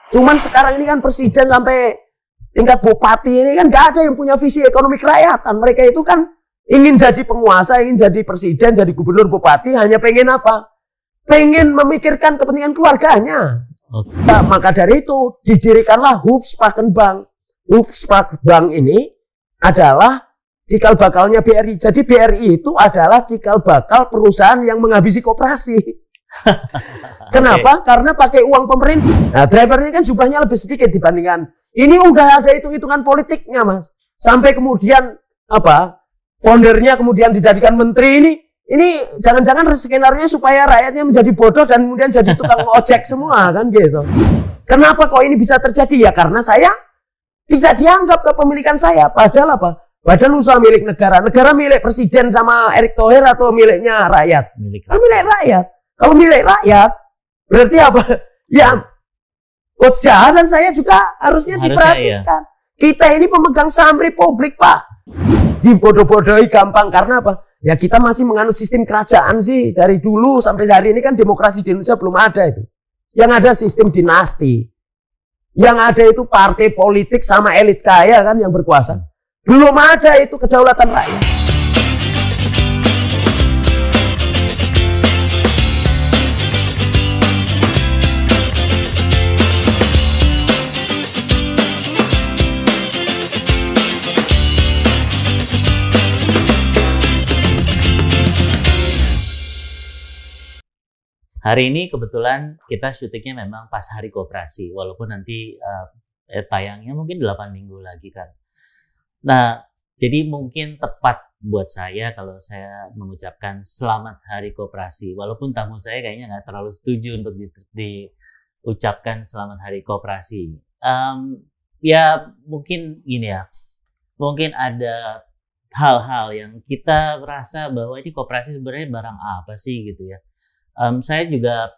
Cuman sekarang ini kan presiden sampai tingkat bupati ini kan nggak ada yang punya visi ekonomi kerakyatan. Mereka itu kan ingin jadi penguasa, ingin jadi presiden, jadi gubernur, bupati, hanya pengen apa? Pengen memikirkan kepentingan keluarganya. Nah, maka dari itu didirikanlah Hupspakenbank. Hupspakenbank ini adalah cikal bakalnya BRI. Jadi BRI itu adalah cikal bakal perusahaan yang menghabisi koperasi. Kenapa? Karena pakai uang pemerintah. Nah, driver ini kan jumlahnya lebih sedikit dibandingkan. Ini udah ada hitung-hitungan politiknya, Mas. Sampai kemudian apa? Foundernya kemudian dijadikan menteri ini. Ini jangan-jangan skenario supaya rakyatnya menjadi bodoh dan kemudian jadi tukang ojek semua kan gitu. Kenapa kok ini bisa terjadi? Ya karena saya tidak dianggap kepemilikan saya. Padahal apa? Padahal usaha milik negara. Negara milik presiden sama Erick Thohir atau miliknya rakyat? Milik rakyat. Kalau milik rakyat berarti apa? Ya Coach Jaha dan saya juga harusnya diperhatikan. Iya. Kita ini pemegang saham Republik, Pak. Dibodoh-bodohi gampang karena apa? Ya kita masih menganut sistem kerajaan sih. Dari dulu sampai hari ini kan demokrasi di Indonesia belum ada itu. Yang ada sistem dinasti. Yang ada itu partai politik sama elit kaya kan yang berkuasa. Belum ada itu kedaulatan rakyat. Hari ini kebetulan kita syutingnya memang pas hari koperasi, walaupun nanti tayangnya mungkin 8 minggu lagi kan. Nah, jadi mungkin tepat buat saya kalau saya mengucapkan selamat hari koperasi, walaupun tamu saya kayaknya nggak terlalu setuju untuk diucapkan selamat hari koperasi. Ya mungkin gini ya, mungkin ada hal-hal yang kita rasa bahwa ini koperasi sebenarnya barang apa sih gitu ya. Saya juga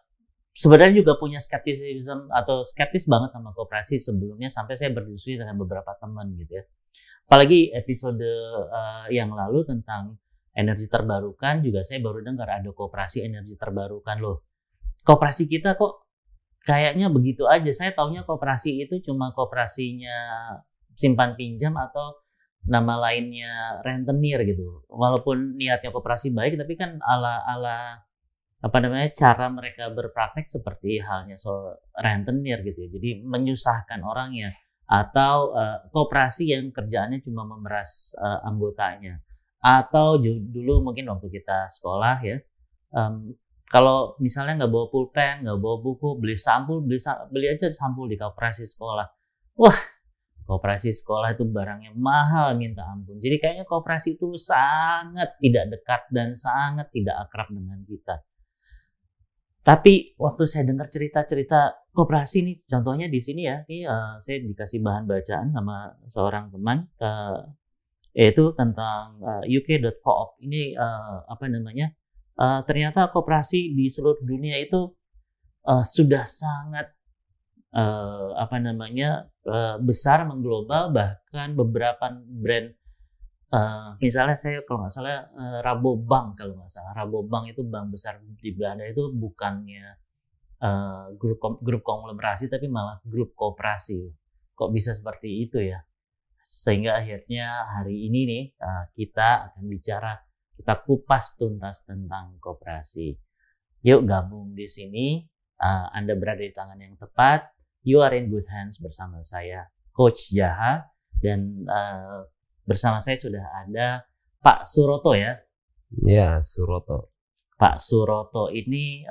sebenarnya juga punya skeptisisme atau skeptis banget sama koperasi sebelumnya sampai saya berdiskusi dengan beberapa teman gitu ya. Apalagi episode yang lalu tentang energi terbarukan juga saya baru dengar ada koperasi energi terbarukan loh. Koperasi kita kok kayaknya begitu aja. Saya taunya koperasi itu cuma koperasinya simpan pinjam atau nama lainnya rentenir gitu. Walaupun niatnya koperasi baik tapi kan ala cara mereka berpraktek seperti halnya soal rentenir gitu ya. Jadi menyusahkan orangnya atau koperasi yang kerjaannya cuma memeras anggotanya. Atau dulu mungkin waktu kita sekolah ya, kalau misalnya nggak bawa pulpen, nggak bawa buku, beli sampul, beli aja sampul di koperasi sekolah. Wah, koperasi sekolah itu barangnya mahal minta ampun. Jadi kayaknya koperasi itu sangat tidak dekat dan sangat tidak akrab dengan kita. Tapi waktu saya dengar cerita-cerita koperasi nih, contohnya di sini ya, ini saya dikasih bahan bacaan sama seorang teman, yaitu tentang UK.coop. Ini ternyata koperasi di seluruh dunia itu sudah sangat besar, mengglobal, bahkan beberapa brand. Misalnya saya kalau nggak salah Rabobank kalau nggak salah. Rabobank itu bank besar di Belanda itu bukannya grup konglomerasi tapi malah grup koperasi. Kok bisa seperti itu ya? Sehingga akhirnya hari ini nih kita akan kita kupas tuntas tentang koperasi. Yuk gabung di sini. Anda berada di tangan yang tepat. You are in good hands bersama saya, Coach Jaha, dan bersama saya sudah ada Pak Suroto ya. Ya, Suroto. Pak Suroto ini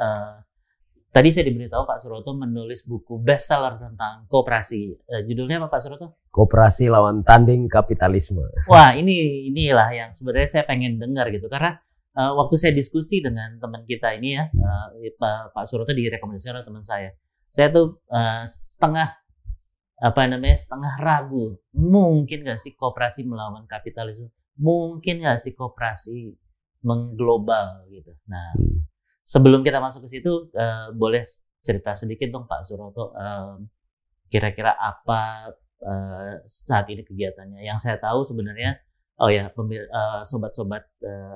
tadi saya diberitahu Pak Suroto menulis buku bestseller tentang koperasi. Judulnya apa Pak Suroto? Koperasi lawan tanding kapitalisme. Wah, inilah yang sebenarnya saya pengen dengar gitu karena waktu saya diskusi dengan teman kita ini ya, Pak Suroto direkomendasikan oleh teman saya. Saya tuh setengah ragu. Mungkin nggak sih koperasi melawan kapitalisme? Mungkin nggak sih koperasi mengglobal gitu? Nah, sebelum kita masuk ke situ, boleh cerita sedikit dong Pak Suroto, kira-kira apa saat ini kegiatannya? Yang saya tahu sebenarnya, sobat-sobat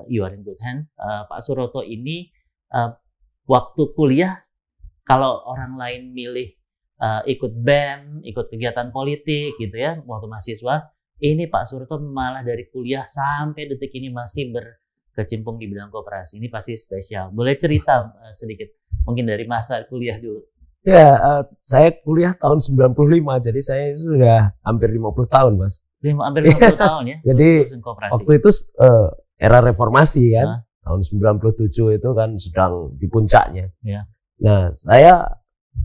You Are in Good Hands, Pak Suroto ini waktu kuliah, kalau orang lain milih ikut BEM, ikut kegiatan politik gitu ya waktu mahasiswa. Ini Pak Surto malah dari kuliah sampai detik ini masih berkecimpung di bidang koperasi. Ini pasti spesial. Boleh cerita sedikit mungkin dari masa kuliah dulu? Ya, saya kuliah tahun 95, jadi saya sudah hampir 50 tahun, Mas. Hampir 50 tahun ya? Jadi waktu itu era reformasi kan, tahun 97 itu kan sedang di puncaknya. Ya. Nah, saya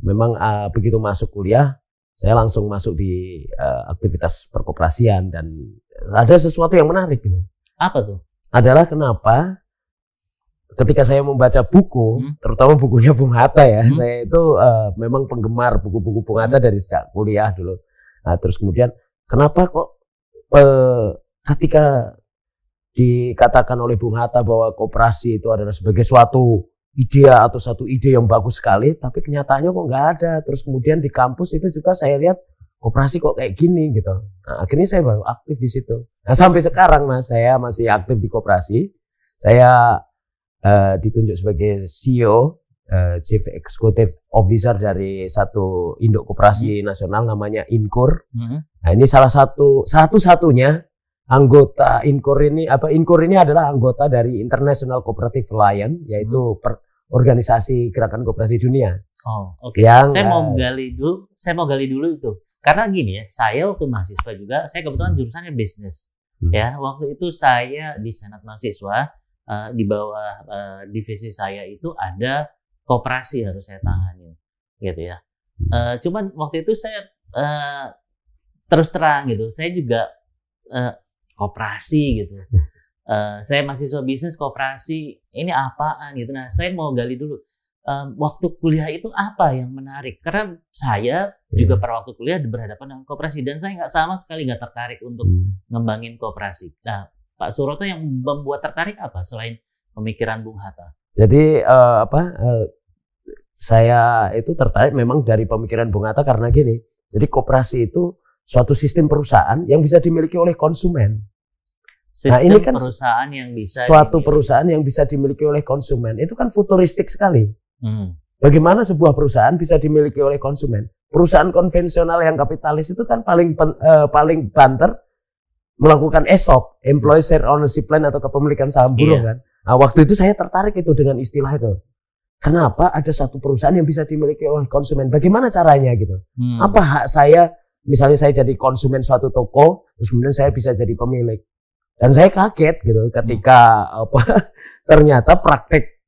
memang begitu masuk kuliah, saya langsung masuk di aktivitas perkoperasian dan ada sesuatu yang menarik gitu. Apa tuh? Adalah kenapa ketika saya membaca buku, terutama bukunya Bung Hatta ya, saya itu memang penggemar buku-buku Bung Hatta dari sejak kuliah dulu. Nah, terus kemudian kenapa kok ketika dikatakan oleh Bung Hatta bahwa koperasi itu adalah sebagai suatu ide atau satu ide yang bagus sekali, tapi kenyataannya kok nggak ada. Terus kemudian di kampus itu juga saya lihat koperasi kok kayak gini gitu. Nah, akhirnya saya baru aktif di situ. Nah, sampai sekarang Mas, saya masih aktif di koperasi. Saya ditunjuk sebagai CEO, Chief Executive Officer dari satu induk koperasi nasional namanya Incor. Nah, ini salah satu-satunya anggota Incor ini. Incor ini adalah anggota dari International Cooperative Alliance, yaitu organisasi gerakan koperasi dunia. Oh, oke. Saya mau gali dulu itu. Karena gini ya, saya waktu mahasiswa juga, saya kebetulan jurusannya bisnis. Ya, waktu itu saya di Senat Mahasiswa, di bawah divisi saya itu ada koperasi harus saya tangani, gitu ya. Cuman waktu itu saya terus terang gitu, saya juga koperasi gitu. Saya mahasiswa bisnis, koperasi ini apaan gitu. Nah, saya mau gali dulu. Waktu kuliah itu apa yang menarik? Karena saya juga pada waktu kuliah berhadapan dengan koperasi dan saya sama sekali nggak tertarik untuk ngembangin koperasi. Nah, Pak Surto yang membuat tertarik apa selain pemikiran Bung Hatta? Jadi saya itu tertarik memang dari pemikiran Bung Hatta karena gini. Jadi koperasi itu suatu sistem perusahaan yang bisa dimiliki oleh konsumen. Sistem ini kan perusahaan yang bisa perusahaan yang bisa dimiliki oleh konsumen. Itu kan futuristik sekali. Bagaimana sebuah perusahaan bisa dimiliki oleh konsumen? Perusahaan konvensional yang kapitalis itu kan paling banter melakukan ESOP, Employee Share Ownership Plan atau kepemilikan saham buruh kan. Nah, waktu itu saya tertarik itu dengan istilah itu. Kenapa ada satu perusahaan yang bisa dimiliki oleh konsumen? Bagaimana caranya gitu? Apa hak saya? Misalnya saya jadi konsumen suatu toko, terus kemudian saya bisa jadi pemilik. Dan saya kaget gitu ketika ternyata praktek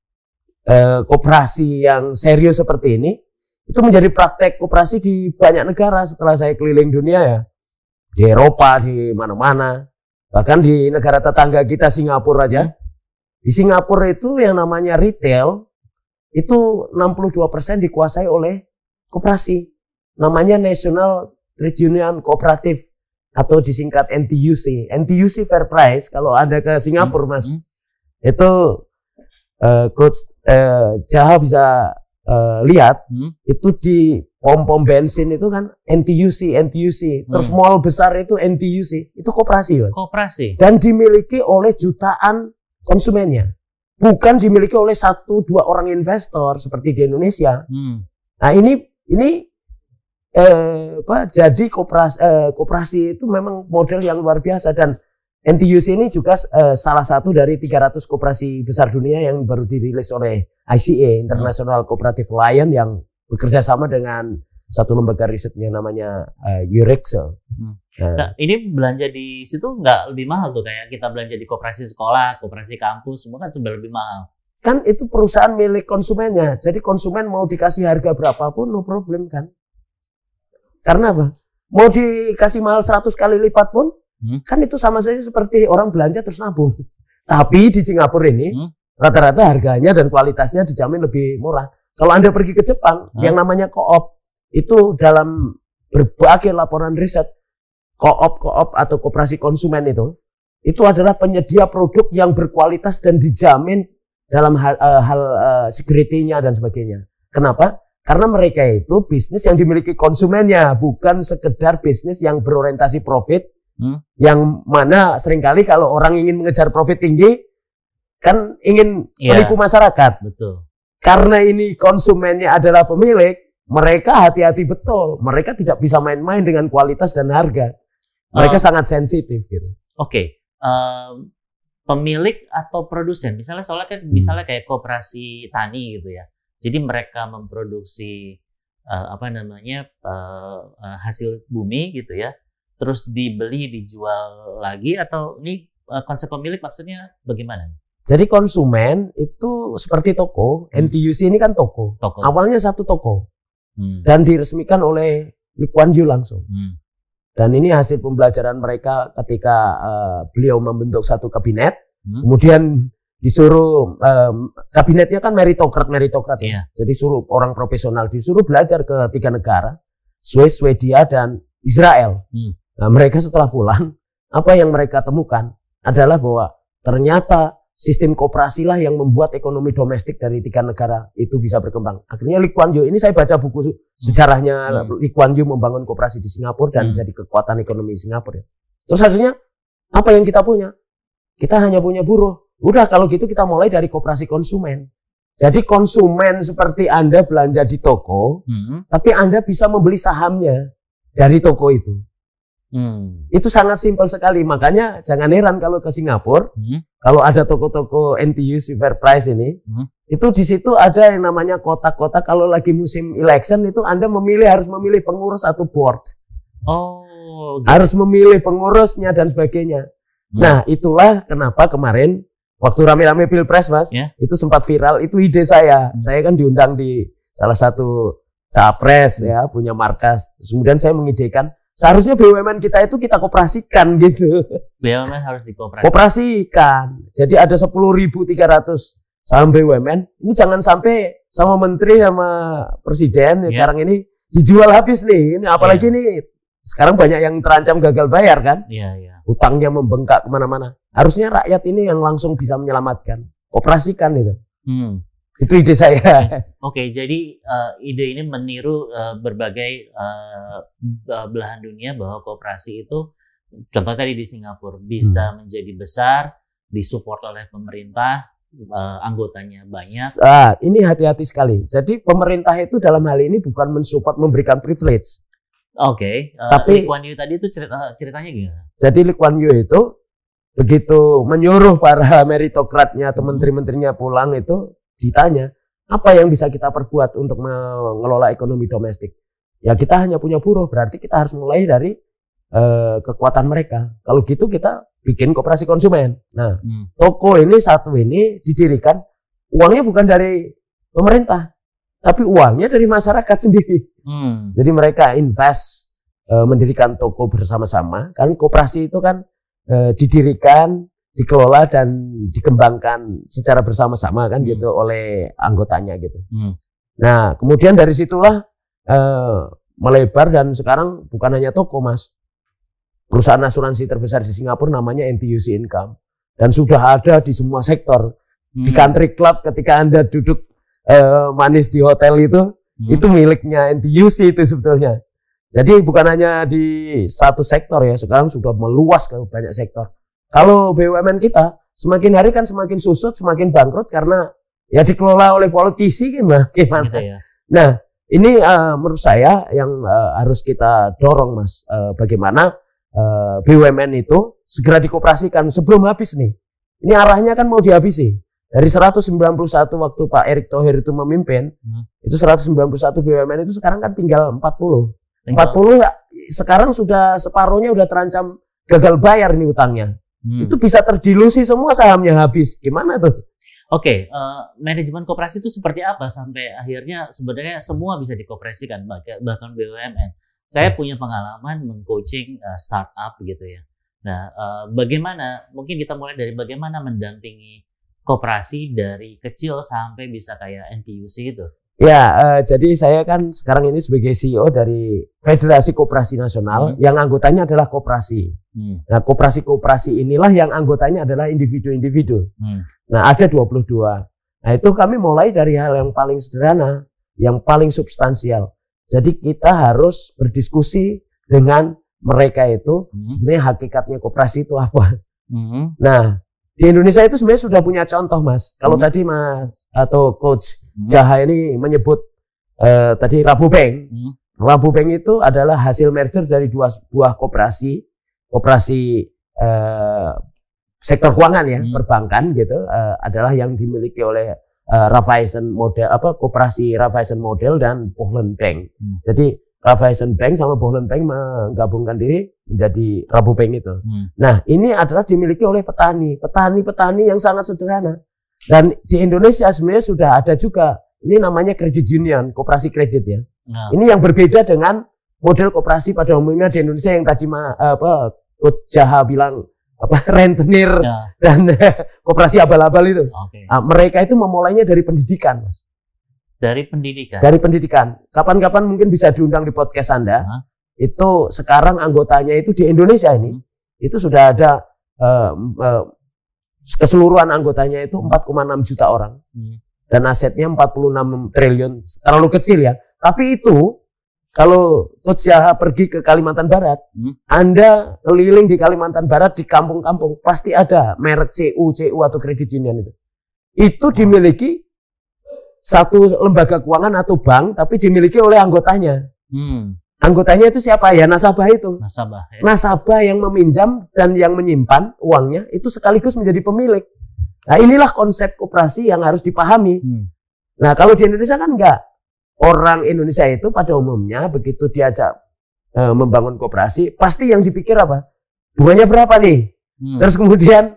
koperasi yang serius seperti ini itu menjadi praktek koperasi di banyak negara setelah saya keliling dunia ya. Di Eropa, di mana-mana. Bahkan di negara tetangga kita Singapura aja. Di Singapura itu yang namanya retail itu 62% dikuasai oleh koperasi. Namanya National Trade Union Cooperative atau disingkat NTUC. NTUC Fair Price kalau ada ke Singapura Mas. Itu Coach Jaha bisa lihat itu di pom-pom bensin itu kan NTUC. Terus mall besar itu NTUC. Itu koperasi, Mas. Koperasi. Dan dimiliki oleh jutaan konsumennya. Bukan dimiliki oleh 1-2 orang investor seperti di Indonesia. Nah, ini jadi koperasi itu memang model yang luar biasa dan NTUC ini juga salah satu dari 300 koperasi besar dunia yang baru dirilis oleh ICA, International Cooperative Alliance, yang bekerja sama dengan satu lembaga risetnya namanya Eurexel. Nah, ini belanja di situ nggak lebih mahal tuh kayak kita belanja di koperasi sekolah, koperasi kampus, semua kan sebenarnya lebih mahal. Kan itu perusahaan milik konsumennya, jadi konsumen mau dikasih harga berapapun no problem kan. Karena apa? Mau dikasih mahal 100 kali lipat pun kan itu sama saja seperti orang belanja terus nabung. Tapi di Singapura ini rata-rata harganya dan kualitasnya dijamin lebih murah. Kalau Anda pergi ke Jepang, yang namanya co-op, itu dalam berbagai laporan riset, co-op atau koperasi konsumen itu adalah penyedia produk yang berkualitas dan dijamin dalam hal security-nya dan sebagainya. Kenapa? Karena mereka itu bisnis yang dimiliki konsumennya, bukan sekedar bisnis yang berorientasi profit, yang mana seringkali kalau orang ingin mengejar profit tinggi, kan ingin menipu masyarakat. Betul. Karena ini konsumennya adalah pemilik, mereka hati-hati betul. Mereka tidak bisa main-main dengan kualitas dan harga. Mereka sangat sensitif gitu. Oke. Pemilik atau produsen, misalnya soalnya kan misalnya kayak koperasi tani gitu ya. Jadi mereka memproduksi hasil bumi gitu ya. Terus dibeli, dijual lagi, atau ini konsep pemilik maksudnya bagaimana? Jadi konsumen itu seperti toko, NTUC ini kan toko. Awalnya satu toko dan diresmikan oleh Lee Kuan Yew langsung. Dan ini hasil pembelajaran mereka ketika beliau membentuk satu kabinet, kemudian disuruh kabinetnya kan meritokrat ya. Jadi suruh orang profesional, disuruh belajar ke 3 negara, Swiss, Swedia, dan Israel. Nah, mereka setelah pulang, apa yang mereka temukan adalah bahwa ternyata sistem koperasi lah yang membuat ekonomi domestik dari 3 negara itu bisa berkembang. Akhirnya Lee Kuan Yew, ini saya baca buku sejarahnya Lee Kuan Yew membangun koperasi di Singapura dan jadi kekuatan ekonomi Singapura. Terus akhirnya apa yang kita punya? Kita hanya punya buruh. Udah kalau gitu kita mulai dari koperasi konsumen. Jadi konsumen seperti Anda belanja di toko, tapi Anda bisa membeli sahamnya dari toko itu. Itu sangat simpel sekali. Makanya jangan heran kalau ke Singapura, kalau ada toko-toko NTUC Fair Price ini, itu di situ ada yang namanya kotak-kotak. Kalau lagi musim election itu Anda harus memilih pengurus atau board. Oh, gitu. Harus memilih pengurusnya dan sebagainya. Nah, itulah kenapa kemarin waktu rame-rame Pilpres, Mas, itu sempat viral. Itu ide saya. Saya kan diundang di salah satu capres ya, punya markas. Kemudian saya mengidekan seharusnya BUMN kita itu kita koperasikan gitu. BUMN harus dikoperasikan. Jadi ada 10.300 saham BUMN. Ini jangan sampai sama menteri sama presiden sekarang ini dijual habis nih. Ini apalagi nih sekarang banyak yang terancam gagal bayar kan. Utangnya membengkak kemana-mana. Harusnya rakyat ini yang langsung bisa menyelamatkan. Koperasikan itu. Itu ide saya. Oke, jadi ide ini meniru berbagai belahan dunia bahwa koperasi itu, contoh tadi di Singapura, bisa menjadi besar, disupport oleh pemerintah, anggotanya banyak. Ini hati-hati sekali. Jadi pemerintah itu dalam hal ini bukan mensupport, memberikan privilege. Oke, tapi Lee Kuan Yew tadi itu ceritanya gimana? Jadi Lee Kuan Yew itu begitu menyuruh para meritokratnya atau menteri-menterinya pulang itu, ditanya, apa yang bisa kita perbuat untuk mengelola ekonomi domestik? Ya kita hanya punya buruh, berarti kita harus mulai dari kekuatan mereka. Kalau gitu kita bikin koperasi konsumen. Nah, toko ini satu ini didirikan, uangnya bukan dari pemerintah, tapi uangnya dari masyarakat sendiri. Jadi mereka invest, mendirikan toko bersama-sama. Kan koperasi itu kan didirikan, dikelola dan dikembangkan secara bersama-sama kan gitu oleh anggotanya gitu. Nah, kemudian dari situlah melebar dan sekarang bukan hanya toko, Mas. Perusahaan asuransi terbesar di Singapura namanya NTUC Income dan sudah ada di semua sektor. Di country club ketika Anda duduk manis di hotel itu miliknya NTUC itu sebetulnya. Jadi bukan hanya di satu sektor ya, sekarang sudah meluas ke banyak sektor. Kalau BUMN kita semakin hari kan semakin susut, semakin bangkrut karena ya dikelola oleh politisi gimana? Gitu ya. Nah, ini menurut saya yang harus kita dorong, Mas. Bagaimana BUMN itu segera dikoperasikan sebelum habis nih. Ini arahnya kan mau dihabisi. Dari 191 waktu Pak Erick Thohir itu memimpin, itu 191 BUMN itu sekarang kan tinggal 40. 40 sekarang sudah separuhnya udah terancam gagal bayar nih utangnya. Itu bisa terdilusi semua sahamnya habis. Gimana tuh? Oke, manajemen koperasi itu seperti apa sampai akhirnya sebenarnya semua bisa dikoperasikan, bahkan BUMN. Saya punya pengalaman mengcoaching startup gitu ya. Nah, bagaimana, mungkin kita mulai dari bagaimana mendampingi koperasi dari kecil sampai bisa kayak NTUC itu. Ya, jadi saya kan sekarang ini sebagai CEO dari Federasi Koperasi Nasional yang anggotanya adalah koperasi. Nah, koperasi-koperasi inilah yang anggotanya adalah individu-individu. Nah, ada 22. Nah, itu kami mulai dari hal yang paling sederhana, yang paling substansial. Jadi kita harus berdiskusi dengan mereka itu sebenarnya hakikatnya koperasi itu apa. Nah, di Indonesia itu sebenarnya sudah punya contoh, Mas. Kalau tadi Mas atau Coach Jaha ini menyebut tadi Rabobank. Rabobank itu adalah hasil merger dari dua buah koperasi sektor keuangan ya, perbankan gitu, adalah yang dimiliki oleh Raiffeisen model koperasi Raiffeisen model dan Poland Bank. Jadi Raiffeisen Bank sama Poland Bank menggabungkan diri menjadi Rabobank itu. Nah, ini adalah dimiliki oleh petani yang sangat sederhana. Dan di Indonesia sebenarnya sudah ada juga. Ini namanya credit union, koperasi kredit ya. Ini yang berbeda dengan model koperasi pada umumnya di Indonesia yang tadi Coach Jaha bilang rentenir dan koperasi abal-abal itu. Mereka itu memulainya dari pendidikan, Mas. Dari pendidikan. Dari pendidikan. Kapan-kapan mungkin bisa diundang di podcast Anda. Itu sekarang anggotanya itu di Indonesia ini itu sudah ada keseluruhan anggotanya itu 4,6 juta orang. Dan asetnya 46 triliun, terlalu kecil ya. Tapi itu kalau Coach Jaha pergi ke Kalimantan Barat, Anda keliling di Kalimantan Barat di kampung-kampung pasti ada merek CU atau kredit union itu. Itu dimiliki satu lembaga keuangan atau bank, tapi dimiliki oleh anggotanya. Anggotanya itu siapa? Ya nasabah itu. Nasabah. Ya. Nasabah yang meminjam dan yang menyimpan uangnya itu sekaligus menjadi pemilik. Nah, inilah konsep koperasi yang harus dipahami. Nah, kalau di Indonesia kan enggak. Orang Indonesia itu pada umumnya begitu diajak membangun koperasi, pasti yang dipikir apa? Bunganya berapa nih? Terus kemudian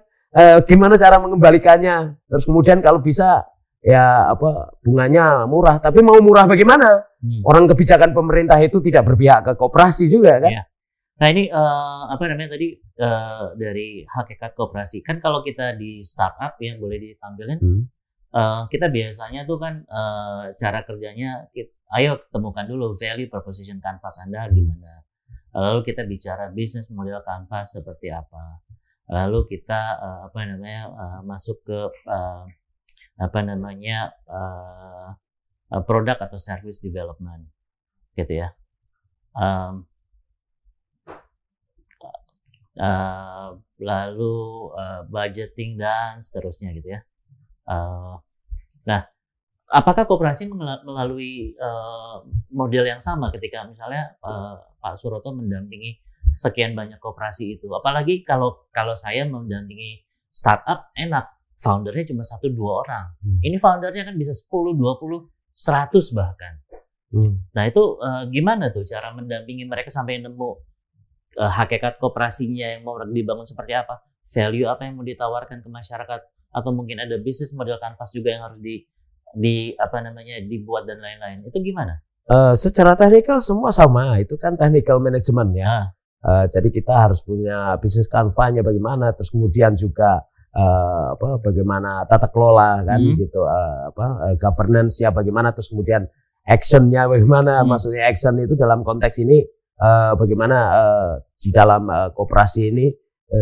gimana cara mengembalikannya? Terus kemudian kalau bisa ya bunganya murah, tapi mau murah bagaimana? Orang kebijakan pemerintah itu tidak berpihak ke koperasi juga kan? Iya. Nah ini tadi dari hakikat koperasi kan kalau kita di startup yang boleh ditampilkan kita biasanya tuh kan cara kerjanya ayo temukan dulu value proposition canvas Anda gimana, lalu kita bicara bisnis model canvas seperti apa, lalu kita masuk ke produk atau service development gitu ya. Lalu budgeting dan seterusnya gitu ya. Nah, apakah koperasi melalui model yang sama ketika misalnya Pak Suroto mendampingi sekian banyak koperasi itu? Apalagi kalau saya mendampingi startup enak, foundernya cuma 1-2 orang. Ini foundernya kan bisa 10, 20, 100 bahkan. Nah itu gimana tuh cara mendampingi mereka sampai nemu hakikat koperasinya yang mau dibangun seperti apa, value apa yang mau ditawarkan ke masyarakat, atau mungkin ada bisnis model canvas juga yang harus dibuat dan lain-lain. Itu gimana? Secara teknikal semua sama, itu kan technical management ya. Jadi kita harus punya bisnis canvasnya bagaimana, terus kemudian juga bagaimana tata kelola kan gitu, governance-nya bagaimana, terus kemudian action-nya bagaimana. Maksudnya action itu dalam konteks ini bagaimana di dalam koperasi ini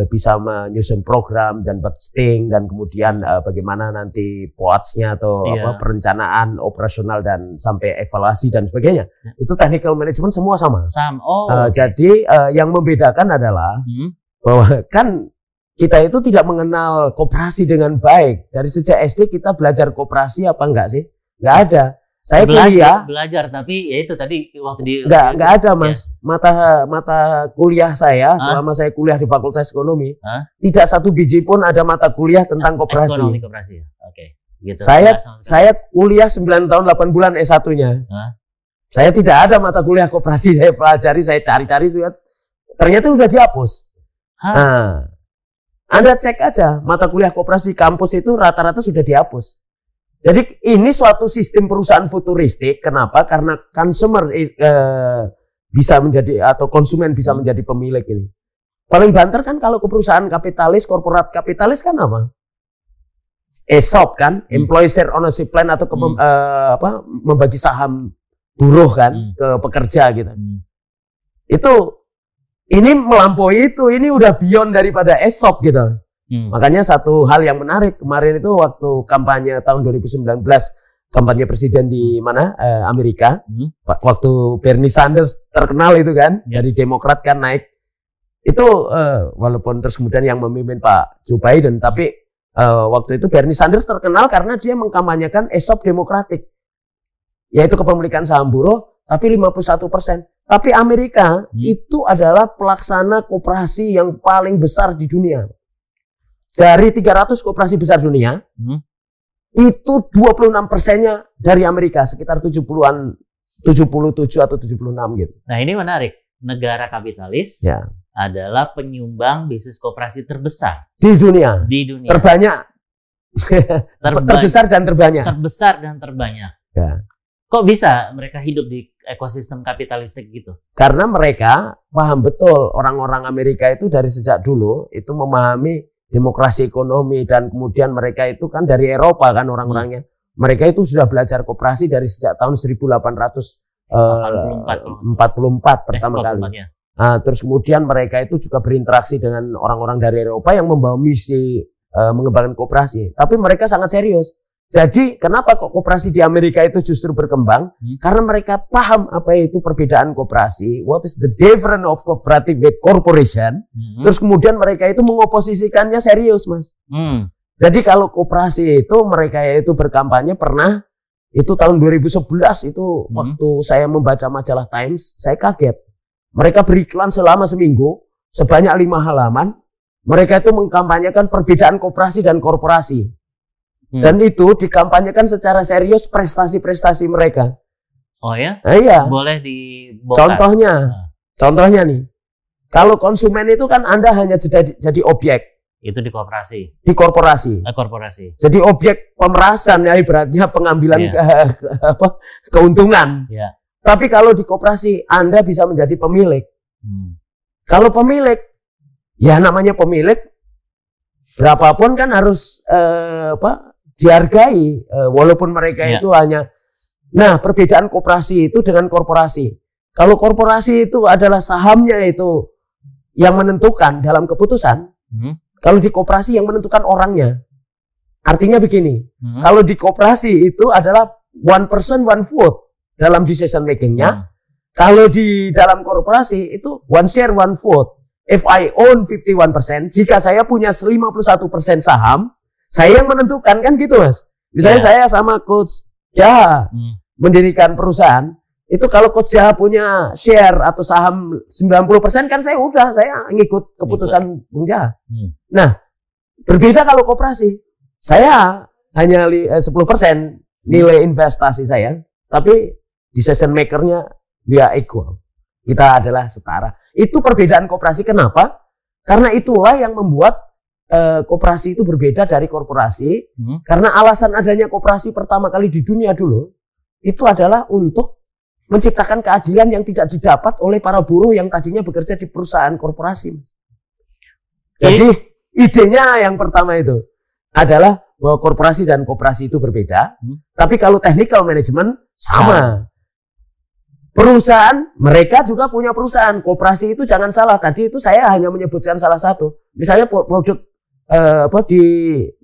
bisa menyusun program dan budgeting, dan kemudian bagaimana nanti POATS-nya atau perencanaan operasional dan sampai evaluasi dan sebagainya. Itu technical management semua sama. Jadi yang membedakan adalah bahwa kan kita itu tidak mengenal koperasi dengan baik. Dari sejak SD kita belajar koperasi apa enggak sih? Enggak ada. Saya belajar tapi ya itu tadi waktu di enggak ada Mas. Mata kuliah saya selama saya kuliah di Fakultas Ekonomi, tidak satu biji pun ada mata kuliah tentang koperasi. Ekonomi koperasi. Oke. Gitu. Saya kuliah 9 tahun 8 bulan S1-nya. Saya tidak ada mata kuliah koperasi, saya pelajari, saya cari-cari juga. Ternyata sudah dihapus. Nah, Anda cek aja mata kuliah koperasi kampus itu rata-rata sudah dihapus. Jadi ini suatu sistem perusahaan futuristik. Kenapa? Karena consumer bisa menjadi, atau konsumen bisa menjadi pemilik ini. Paling banter kan kalau ke perusahaan kapitalis, korporat kapitalis kan apa? ESOP kan, Employee Share Ownership Plan, atau membagi saham buruh kan ke pekerja gitu. Ini melampaui itu, ini udah beyond daripada ESOP gitu. Makanya satu hal yang menarik kemarin itu waktu kampanye tahun 2019, kampanye presiden di Amerika, waktu Bernie Sanders terkenal itu kan, dari Demokrat kan naik, itu walaupun terus kemudian yang memimpin Pak Joe Biden, tapi waktu itu Bernie Sanders terkenal karena dia mengkampanyekan ESOP demokratik. yaitu kepemilikan saham buruh, tapi 51%. Tapi Amerika itu adalah pelaksana koperasi yang paling besar di dunia. Dari 300 koperasi besar dunia, itu 26%-nya dari Amerika, sekitar 70-an, 77 atau 76 gitu. Nah, ini menarik. Negara kapitalis adalah penyumbang bisnis koperasi terbesar di dunia. Di dunia. Terbanyak. Terbesar dan terbanyak. Terbesar dan terbanyak. Ya. Kok bisa mereka hidup di ekosistem kapitalistik gitu? Karena mereka paham betul, orang-orang Amerika itu dari sejak dulu itu memahami demokrasi ekonomi, dan kemudian mereka itu kan dari Eropa kan orang-orangnya. Mereka itu sudah belajar koperasi dari sejak tahun 1844 pertama kali. Ya. Nah, terus kemudian mereka itu juga berinteraksi dengan orang-orang dari Eropa yang membawa misi mengembangkan koperasi. Tapi mereka sangat serius. Jadi kenapa kok koperasi di Amerika itu justru berkembang? Karena mereka paham apa itu perbedaan koperasi. What is the difference of cooperative with corporation? Terus kemudian mereka itu mengoposisikannya serius, Mas. Jadi kalau koperasi itu mereka itu berkampanye pernah, itu tahun 2011 itu waktu saya membaca majalah Times, saya kaget. Mereka beriklan selama seminggu sebanyak 5 halaman. Mereka itu mengkampanyekan perbedaan koperasi dan korporasi. Dan itu dikampanyekan secara serius prestasi-prestasi mereka. Oh ya? Nah, iya. Boleh dibongkar. Contohnya nih. Kalau konsumen itu kan Anda hanya jadi objek. Itu di koperasi. Di korporasi. Korporasi. Jadi objek pemerasan ya, ibaratnya pengambilan keuntungan. Yeah. Tapi kalau di koperasi Anda bisa menjadi pemilik. Kalau pemilik, ya namanya pemilik, berapapun kan harus dihargai, walaupun mereka itu hanya. Nah, perbedaan koperasi itu dengan korporasi. Kalau korporasi itu adalah sahamnya itu yang menentukan dalam keputusan. Kalau di koperasi yang menentukan orangnya. Artinya begini, kalau di koperasi itu adalah one person one vote dalam decision makingnya. Kalau di dalam korporasi itu one share one vote. If I own 51%, jika saya punya 51% saham, saya yang menentukan, kan gitu, Mas. Misalnya saya sama Coach Jaha mendirikan perusahaan, itu kalau Coach Jaha punya share atau saham 90%, kan saya ngikut keputusan Bung Jaha. Nah, berbeda kalau koperasi. Saya hanya 10% nilai investasi saya, tapi decision maker-nya dia equal. Kita adalah setara. Itu perbedaan koperasi. Kenapa? Karena itulah yang membuat koperasi itu berbeda dari korporasi. Karena alasan adanya koperasi pertama kali di dunia dulu, itu adalah untuk menciptakan keadilan yang tidak didapat oleh para buruh yang tadinya bekerja di perusahaan korporasi. Jadi idenya yang pertama itu adalah bahwa korporasi dan koperasi itu berbeda. Tapi kalau technical management sama. Perusahaan, mereka juga punya perusahaan. Koperasi itu jangan salah. Tadi itu saya hanya menyebutkan salah satu. Misalnya produk di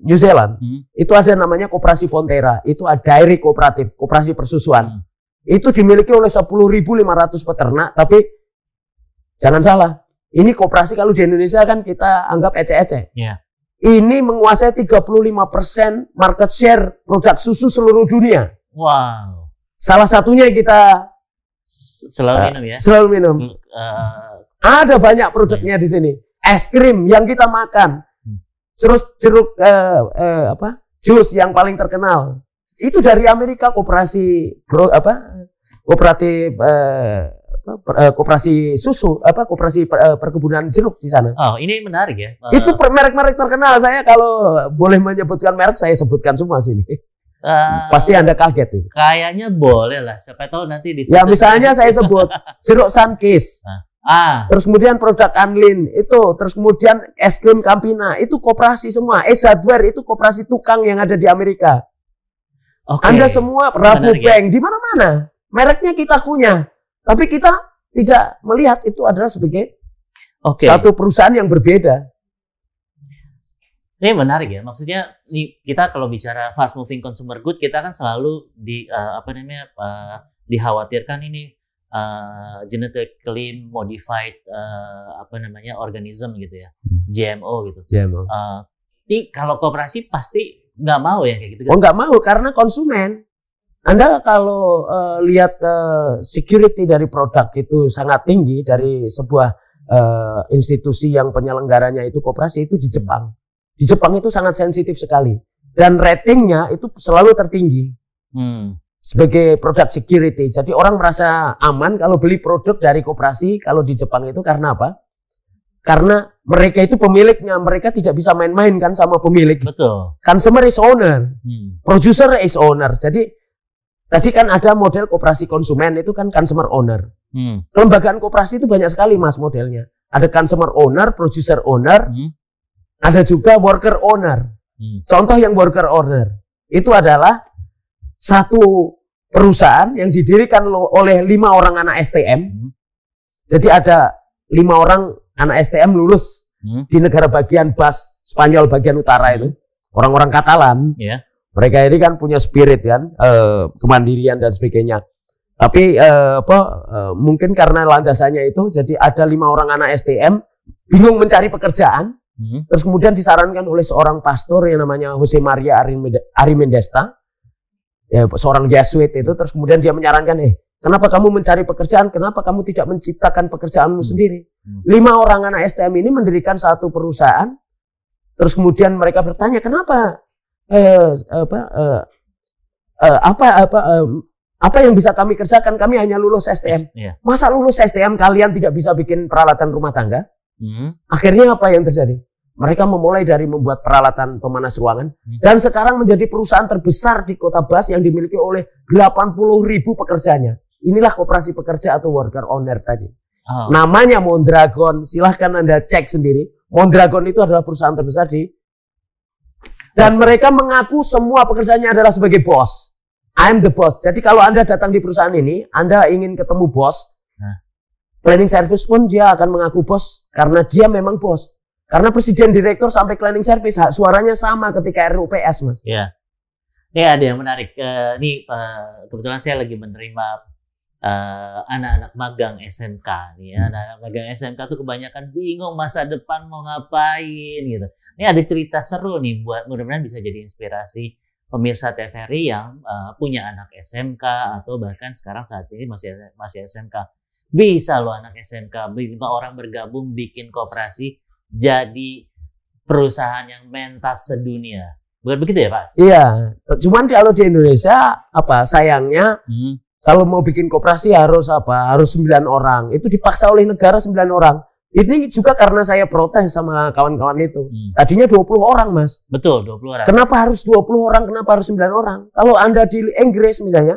New Zealand, itu ada namanya koperasi Fonterra. Itu ada dairy kooperatif, koperasi persusuan. Itu dimiliki oleh 10.500 peternak. Tapi jangan salah, ini koperasi kalau di Indonesia kan kita anggap ecek-ecek. Ini menguasai 35% market share produk susu seluruh dunia. Wow. Salah satunya kita selalu minum ya. Selalu minum. Ada banyak produknya di sini. Es krim yang kita makan. Terus jeruk jus yang paling terkenal. Itu dari Amerika, koperasi koperasi susu, koperasi perkebunan jeruk di sana. Oh, ini menarik ya. Itu merek-merek terkenal. Saya kalau boleh menyebutkan merek, saya sebutkan semua sini. Pasti Anda kaget. Kayaknya boleh lah. Siapa tahu nanti di ya misalnya saya sebut jeruk Sunkist. Terus kemudian produk Anlin itu, terus kemudian es krim Campina, itu koperasi semua. Ace Hardware itu koperasi tukang yang ada di Amerika. Anda semua Rabu Bank di mana-mana. Mereknya kita punya. Tapi kita tidak melihat itu adalah sebagai satu perusahaan yang berbeda. Ini menarik ya. Maksudnya kita kalau bicara fast moving consumer good, kita kan selalu dikhawatirkan ini genetically modified organism gitu ya. GMO gitu. GMO. Ini kalau koperasi pasti nggak mau ya kayak gitu. Nggak mau karena konsumen. Anda kalau lihat security dari produk itu sangat tinggi dari sebuah institusi yang penyelenggaranya itu koperasi itu di Jepang. Di Jepang itu sangat sensitif sekali dan ratingnya itu selalu tertinggi sebagai produk security. Jadi orang merasa aman kalau beli produk dari koperasi kalau di Jepang itu karena apa? Karena mereka itu pemiliknya, mereka tidak bisa main-main kan sama pemilik. Betul. Consumer is owner, producer is owner. Jadi tadi kan ada model koperasi konsumen itu kan consumer owner. Kelembagaan koperasi itu banyak sekali mas modelnya. Ada consumer owner, producer owner, ada juga worker owner. Contoh yang worker owner itu adalah satu perusahaan yang didirikan oleh 5 orang anak STM. Jadi ada 5 orang anak STM lulus di negara bagian Bas, Spanyol bagian utara itu, orang-orang Katalan. Mereka ini kan punya spirit kan, kemandirian dan sebagainya. Tapi mungkin karena landasannya itu, jadi ada 5 orang anak STM bingung mencari pekerjaan, terus kemudian disarankan oleh seorang pastor yang namanya Jose Maria Arimendesta, ya, seorang Yesuit itu, terus kemudian dia menyarankan, kenapa kamu mencari pekerjaan? Kenapa kamu tidak menciptakan pekerjaanmu sendiri? 5 orang anak STM ini mendirikan satu perusahaan. Terus kemudian mereka bertanya, kenapa? Apa yang bisa kami kerjakan? Kami hanya lulus STM. Masa lulus STM kalian tidak bisa bikin peralatan rumah tangga? Akhirnya apa yang terjadi? Mereka memulai dari membuat peralatan pemanas ruangan dan sekarang menjadi perusahaan terbesar di Kota Bas yang dimiliki oleh 80.000 pekerjanya. Inilah koperasi pekerja atau worker owner tadi. Namanya Mondragon, silahkan Anda cek sendiri. Mondragon itu adalah perusahaan terbesar dan mereka mengaku semua pekerjaannya adalah sebagai bos. I'm the boss. Jadi kalau Anda datang di perusahaan ini, Anda ingin ketemu bos, cleaning service pun dia akan mengaku bos karena dia memang bos. Karena presiden direktur sampai cleaning service hak suaranya sama ketika RUPS, mas. Iya. Ini ada yang menarik. Kebetulan saya lagi menerima anak-anak magang SMK nih ya. Anak-anak magang SMK tuh kebanyakan bingung masa depan mau ngapain gitu. Ini ada cerita seru nih buat mudah-mudahan bisa jadi inspirasi pemirsa TVRI yang punya anak SMK atau bahkan sekarang saat ini masih SMK. Bisa loh anak SMK 5 orang bergabung bikin koperasi jadi perusahaan yang mentas sedunia. Bukan begitu ya Pak? Iya. Cuman kalau di Indonesia sayangnya kalau mau bikin koperasi harus 9 orang. Itu dipaksa oleh negara 9 orang. Ini juga karena saya protes sama kawan-kawan itu. Tadinya 20 orang mas. Betul, 20 orang. Kenapa harus 20 orang? Kenapa harus 9 orang? Kalau Anda di Inggris misalnya,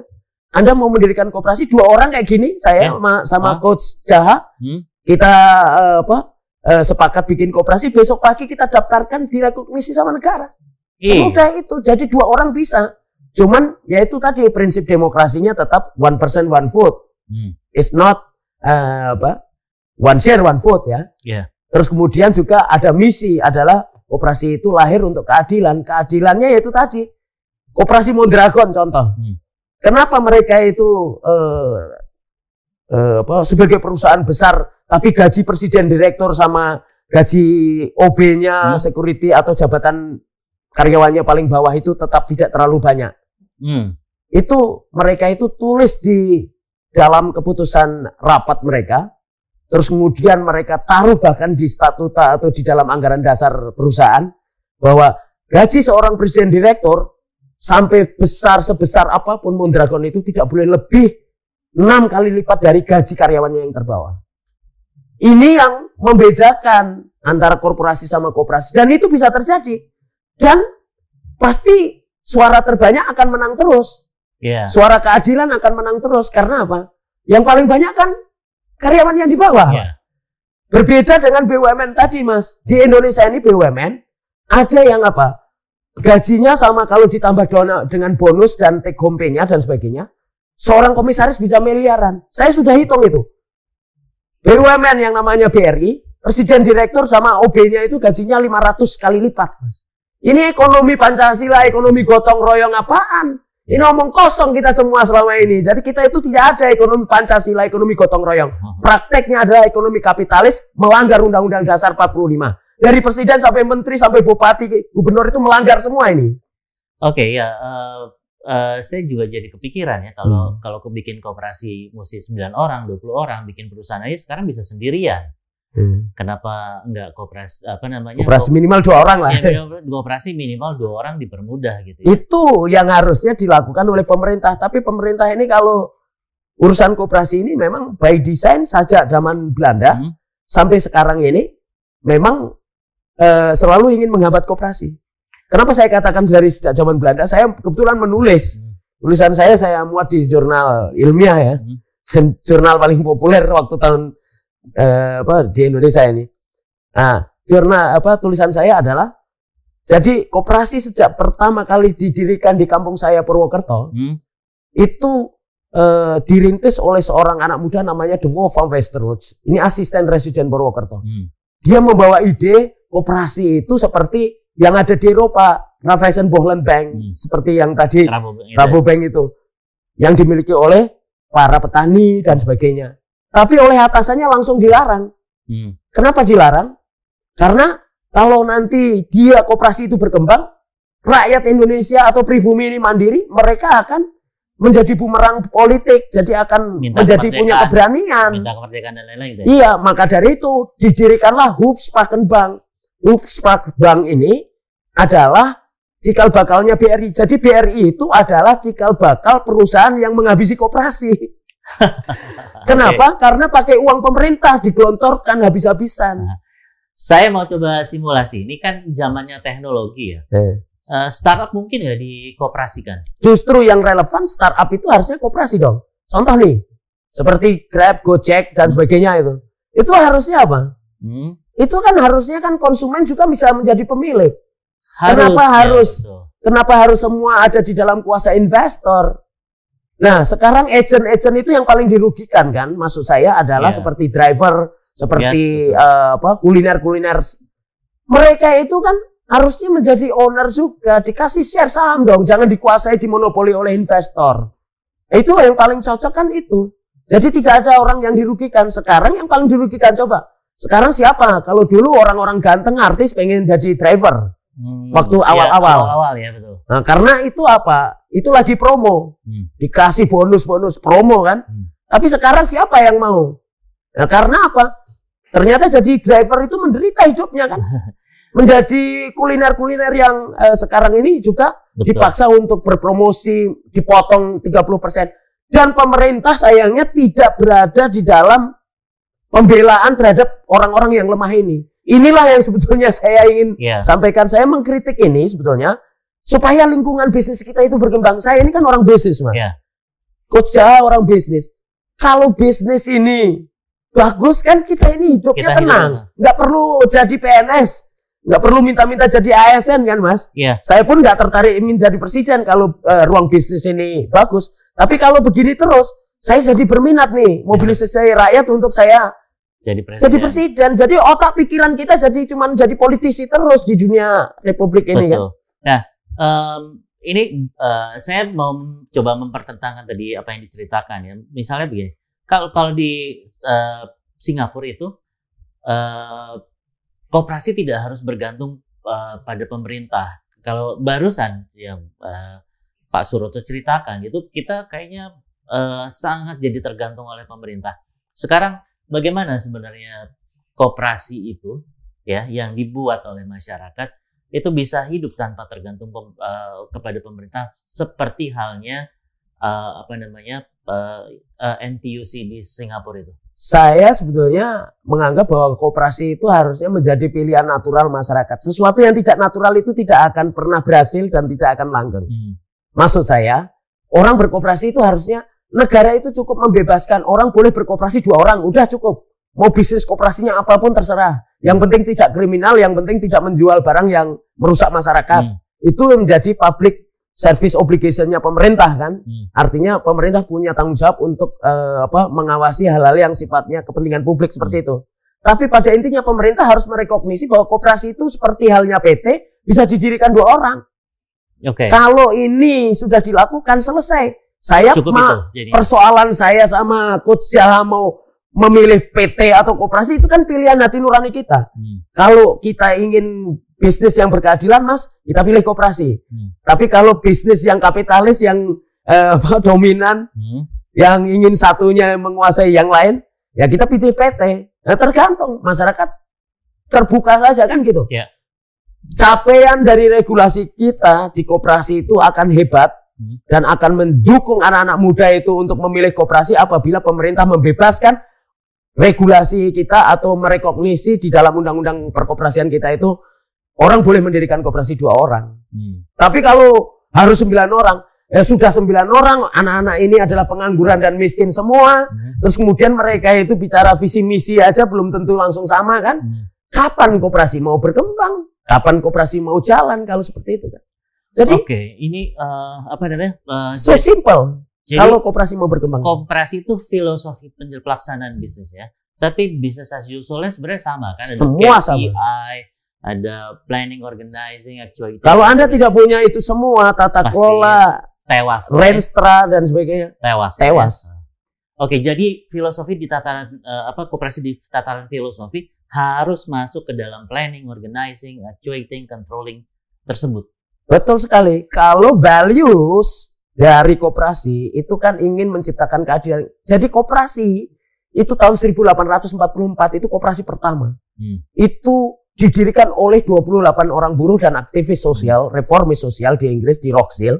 Anda mau mendirikan koperasi 2 orang kayak gini, saya sama Coach Jaha, kita sepakat bikin koperasi, besok pagi kita daftarkan direkognisi sama negara. Semudah itu. Jadi 2 orang bisa. Cuman ya itu tadi prinsip demokrasinya tetap 1 person 1 vote. It's not one share 1 vote ya. Terus kemudian juga ada misi adalah koperasi itu lahir untuk keadilan. Keadilannya yaitu tadi koperasi Mondragon contoh. Kenapa mereka itu sebagai perusahaan besar tapi gaji presiden direktur sama gaji OB-nya, security atau jabatan karyawannya paling bawah itu tetap tidak terlalu banyak. Itu mereka itu tulis di dalam keputusan rapat mereka, terus kemudian mereka taruh bahkan di statuta atau di dalam anggaran dasar perusahaan bahwa gaji seorang presiden direktur sampai sebesar apapun Mondragon itu tidak boleh lebih 6 kali lipat dari gaji karyawannya yang terbawah. Ini yang membedakan antara korporasi sama koperasi. Dan itu bisa terjadi. Dan pasti suara terbanyak akan menang terus. Suara keadilan akan menang terus. Karena apa? Yang paling banyak kan karyawan yang di bawah. Berbeda dengan BUMN tadi mas. Di Indonesia ini BUMN ada yang gajinya sama kalau ditambah dengan bonus dan take home pay-nya dan sebagainya. Seorang komisaris bisa miliaran. Saya sudah hitung itu. BUMN yang namanya BRI, presiden direktur sama OB-nya itu gajinya 500 kali lipat. Mas. Ini ekonomi Pancasila, ekonomi gotong royong apaan? Ini omong kosong kita semua selama ini. Jadi kita itu tidak ada ekonomi Pancasila, ekonomi gotong royong. Prakteknya adalah ekonomi kapitalis melanggar Undang-Undang Dasar 45. Dari presiden sampai menteri sampai bupati, gubernur itu melanggar semua ini. Oke, ya. saya juga jadi kepikiran ya kalau bikin koperasi mesti 9 orang, 20 orang, bikin perusahaan aja sekarang bisa sendirian. Kenapa enggak koperasi minimal 2 orang lah. Ya, koperasi minimal 2 orang dipermudah gitu ya. Itu yang harusnya dilakukan oleh pemerintah. Tapi pemerintah ini kalau urusan koperasi ini memang by design sejak zaman Belanda sampai sekarang ini memang selalu ingin menghambat koperasi. Kenapa saya katakan dari sejak zaman Belanda? Saya kebetulan menulis. Tulisan saya muat di jurnal ilmiah ya. Jurnal paling populer waktu tahun di Indonesia ini. Nah, tulisan saya adalah jadi koperasi sejak pertama kali didirikan di kampung saya Purwokerto itu dirintis oleh seorang anak muda namanya De Wolf van Westerhout. Ini asisten residen Purwokerto. Dia membawa ide koperasi itu seperti yang ada di Eropa, Raiffeisen Bank, seperti yang tadi Rabobank itu, yang dimiliki oleh para petani dan sebagainya. Tapi oleh atasannya langsung dilarang. Kenapa dilarang? Karena kalau nanti dia koperasi itu berkembang, rakyat Indonesia atau pribumi ini mandiri, mereka akan menjadi bumerang politik, jadi akan menjadi punya keberanian. Minta kemerdekaan dan lain-lain. Gitu ya? Iya, maka dari itu didirikanlah Hupspaken Bank. Hupspaken Bank ini adalah cikal bakalnya BRI. Jadi BRI itu adalah cikal bakal perusahaan yang menghabisi koperasi. Kenapa? Karena pakai uang pemerintah digelontorkan habis-habisan. Saya mau coba simulasi. Ini kan zamannya teknologi ya. Startup mungkin nggak dikoperasikan? Justru yang relevan startup itu harusnya koperasi dong. Contoh nih, seperti Grab, Gojek dan sebagainya itu. Itu harusnya apa? Itu kan harusnya kan konsumen juga bisa menjadi pemilik. Kenapa harus semua ada di dalam kuasa investor? Nah, sekarang agent-agent itu yang paling dirugikan kan, maksud saya adalah seperti driver, seperti kuliner-kuliner. Mereka itu kan harusnya menjadi owner juga, dikasih share saham dong, jangan dikuasai, dimonopoli oleh investor. Itu yang paling cocok kan itu. Jadi tidak ada orang yang dirugikan. Sekarang yang paling dirugikan coba. Sekarang siapa? Kalau dulu orang-orang ganteng artis pengen jadi driver. Waktu awal-awal. Awal-awal ya betul. Nah, karena itu apa? Itu lagi promo. Dikasih bonus-bonus promo kan. Tapi sekarang siapa yang mau? Nah, karena apa? Ternyata jadi driver itu menderita hidupnya kan. Menjadi kuliner-kuliner yang sekarang ini juga dipaksa untuk berpromosi, dipotong 30%. Dan pemerintah sayangnya tidak berada di dalam pembelaan terhadap orang-orang yang lemah ini. Inilah yang sebetulnya saya ingin sampaikan. Saya mengkritik ini sebetulnya supaya lingkungan bisnis kita itu berkembang. Saya ini kan orang bisnis, Mas. Coach Jaha orang bisnis. Kalau bisnis ini bagus kan kita ini hidupnya tenang. Nggak perlu jadi PNS. Nggak perlu minta-minta jadi ASN kan, Mas. Saya pun nggak tertarik ingin jadi presiden kalau ruang bisnis ini bagus. Tapi kalau begini terus, saya jadi berminat nih mobilisasi rakyat untuk saya jadi presiden. Jadi otak pikiran kita jadi cuman jadi politisi terus di dunia republik ini. Betul. Kan. Nah, ini saya mau coba mempertentangkan tadi apa yang diceritakan ya. Misalnya begini, kalau di Singapura itu koperasi tidak harus bergantung pada pemerintah. Kalau barusan yang Pak Suroto ceritakan itu kita kayaknya sangat jadi tergantung oleh pemerintah. Sekarang bagaimana sebenarnya koperasi itu ya yang dibuat oleh masyarakat itu bisa hidup tanpa tergantung kepada pemerintah seperti halnya NTUC di Singapura itu? Saya sebetulnya menganggap bahwa koperasi itu harusnya menjadi pilihan natural masyarakat. Sesuatu yang tidak natural itu tidak akan pernah berhasil dan tidak akan langgeng. Maksud saya, orang berkoperasi itu harusnya negara itu cukup membebaskan orang boleh berkoperasi 2 orang, udah cukup. Mau bisnis koperasinya apapun terserah. Yang penting tidak kriminal, yang penting tidak menjual barang yang merusak masyarakat. Itu menjadi public service obligation-nya pemerintah kan. Artinya pemerintah punya tanggung jawab untuk mengawasi hal-hal yang sifatnya kepentingan publik seperti itu. Tapi pada intinya pemerintah harus merekognisi bahwa koperasi itu seperti halnya PT bisa didirikan 2 orang. Kalau ini sudah dilakukan selesai. Saya persoalan saya sama Coach Jaha mau memilih PT atau koperasi itu kan pilihan hati nurani kita. Kalau kita ingin bisnis yang berkeadilan, Mas, kita pilih koperasi. Tapi kalau bisnis yang kapitalis, yang dominan, yang ingin satunya menguasai yang lain, ya kita pilih PT. Nah, tergantung masyarakat terbuka saja kan gitu. Yeah. Capaian dari regulasi kita di koperasi itu akan hebat dan akan mendukung anak-anak muda itu untuk memilih koperasi apabila pemerintah membebaskan regulasi kita atau merekognisi di dalam undang-undang perkoperasian kita itu orang boleh mendirikan koperasi 2 orang. Tapi kalau harus 9 orang, ya sudah 9 orang, anak-anak ini adalah pengangguran dan miskin semua. Terus kemudian mereka itu bicara visi misi aja belum tentu langsung sama kan. Kapan koperasi mau berkembang? Kapan koperasi mau jalan kalau seperti itu kan? Jadi ini apa namanya? So simple. Jadi, kalau koperasi mau berkembang. Koperasi itu filosofi pelaksanaan bisnis ya. Tapi bisnis as usual-nya sebenarnya sama kan? Ada semua KPI, sama. Ada planning, organizing, actuating. Kalau Anda tidak punya itu semua, tata kelola, tewas, Renstra dan sebagainya, tewas. Ya. Oke, jadi filosofi di tataran koperasi di tataran filosofi harus masuk ke dalam planning, organizing, actuating, controlling tersebut. Betul sekali. Kalau values dari koperasi itu kan ingin menciptakan keadilan. Jadi koperasi itu tahun 1844 itu koperasi pertama. Itu didirikan oleh 28 orang buruh dan aktivis sosial, reformis sosial di Inggris, di Rochdale.